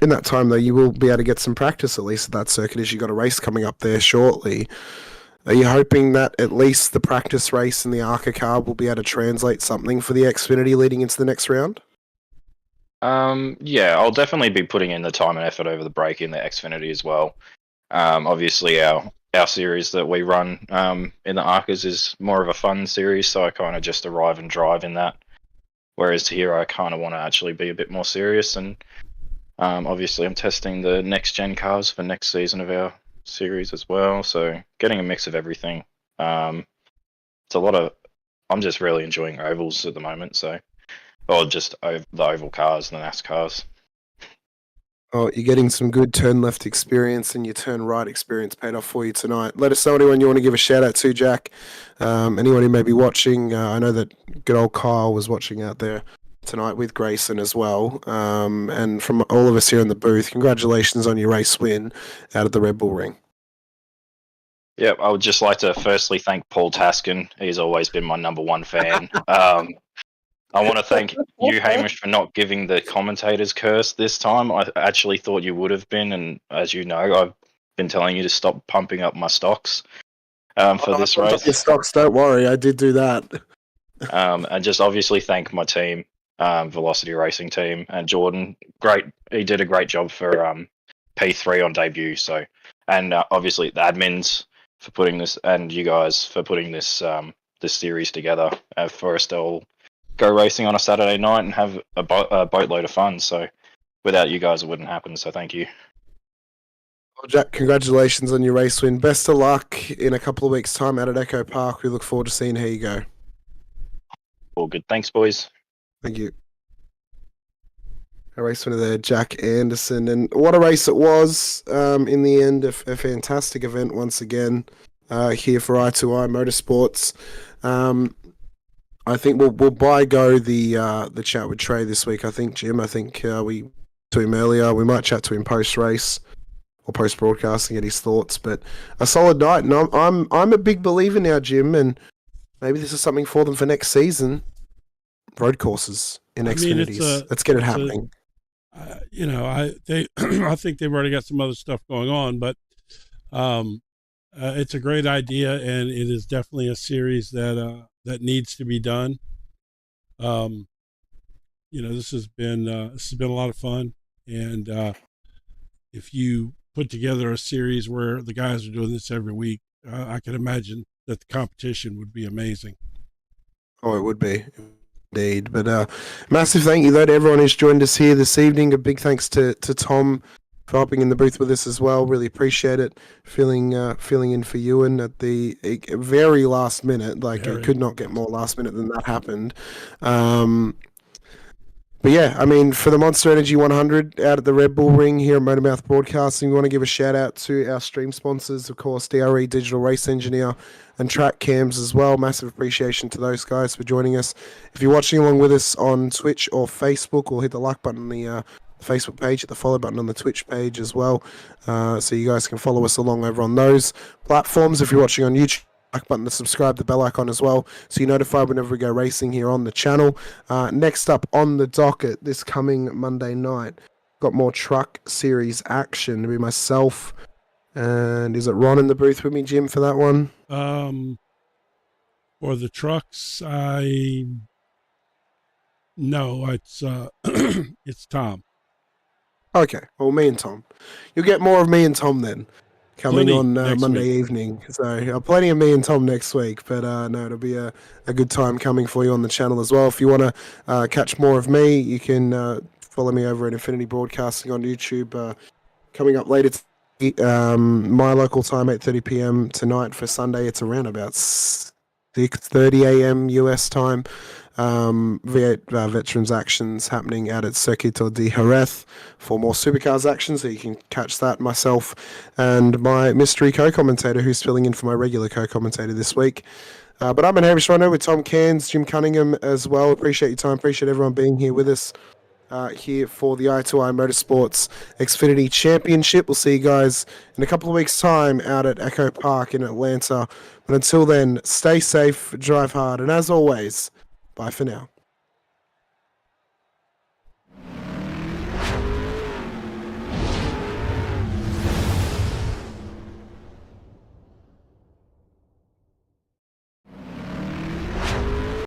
In that time, though, you will be able to get some practice at least at that circuit, as you've got a race coming up there shortly. Are you hoping that at least the practice race in the ARCA car will be able to translate something for the Xfinity leading into the next round? Yeah, I'll definitely be putting in the time and effort over the break in the Xfinity as well. Obviously, our series that we run in the ARCAs is more of a fun series, so I kind of just arrive and drive in that. Whereas here, I kind of want to actually be a bit more serious, and obviously, I'm testing the next gen cars for next season of our series as well. So getting a mix of everything. It's a lot of. I'm just really enjoying ovals at the moment. So, or just the oval cars and the NASCARs. Oh, you're getting some good turn left experience, and your turn right experience paid off for you tonight. Let us know anyone you want to give a shout out to, Jack. Anyone who may be watching. I know that good old Kyle was watching out there tonight with Grayson as well. And from all of us here in the booth, congratulations on your race win out of the Red Bull Ring. Yep, I would just like to firstly thank Paul Taskin. He's always been my number one fan. I want to thank you, Hamish, for not giving the commentator's curse this time. I actually thought you would have been, and as you know, I've been telling you to stop pumping up my stocks for this race. Your stocks, don't worry, I did do that. And just obviously thank my team, Velocity Racing team, and Jordan. Great, he did a great job for P3 on debut. So, and obviously the admins for putting this, and you guys for putting this this series together for us to all go racing on a Saturday night and have a boatload of fun. So without you guys, it wouldn't happen. So thank you. Well, Jack, congratulations on your race win. Best of luck in a couple of weeks' time out at Echo Park. We look forward to seeing how you go. All good. Thanks, boys. Thank you. A race winner there, Jack Anderson. And what a race it was. In the end, a fantastic event once again here for I2I Motorsports. I think we'll by-go the chat with Trey this week. I think, Jim, we to him earlier. We might chat to him post-race or post-broadcasting, get his thoughts. But a solid night, and I'm a big believer now, Jim, and maybe this is something for them for next season. Road courses in Xfinities. Let's get it happening. I think they've already got some other stuff going on, but it's a great idea, and it is definitely a series that needs to be done. This has been a lot of fun, and if you put together a series where the guys are doing this every week, I can imagine that the competition would be amazing. Oh, it would be. Indeed. But massive thank you, though, to everyone who's joined us here this evening. A big thanks to Tom for hopping in the booth with us as well. Really appreciate it. Filling in for Ewan at the very last minute. It could not get more last minute than that happened. But yeah, I mean, for the Monster Energy 100 out at the Red Bull Ring here at MotorMouth Broadcasting, we want to give a shout out to our stream sponsors, of course, DRE Digital Race Engineer and Track Cams as well. Massive appreciation to those guys for joining us. If you're watching along with us on Twitch or Facebook, or hit the like button on the Facebook page, hit the follow button on the Twitch page as well, so you guys can follow us along over on those platforms. If you're watching on YouTube, like button to subscribe, the bell icon as well, so you're notified whenever we go racing here on the channel. Next up on the docket this coming Monday night, got more truck series action. To be myself, and is it Ron in the booth with me, Jim, for that one? For the trucks, it's it's Tom. Okay, well, me and Tom. You'll get more of me and Tom then, coming Plenty on next Monday week. evening. So plenty of me and Tom next week. But no, it'll be a good time coming for you on the channel as well. If you want to catch more of me, you can follow me over at Infinity Broadcasting on YouTube. Coming up later, my local time, 8:30 p.m. tonight for Sunday. It's around about 6:30 a.m. US time. V8 Veterans actions happening out at Circuito de Jerez for more supercars action, so you can catch that. Myself and my mystery co-commentator, who's filling in for my regular co-commentator this week. But I'm in Hamish Rhino with Tom Cairns, Jim Cunningham as well. Appreciate your time. Appreciate everyone being here with us here for the I2I Motorsports Xfinity Championship. We'll see you guys in a couple of weeks' time out at Echo Park in Atlanta. But until then, stay safe, drive hard, and as always, bye for now.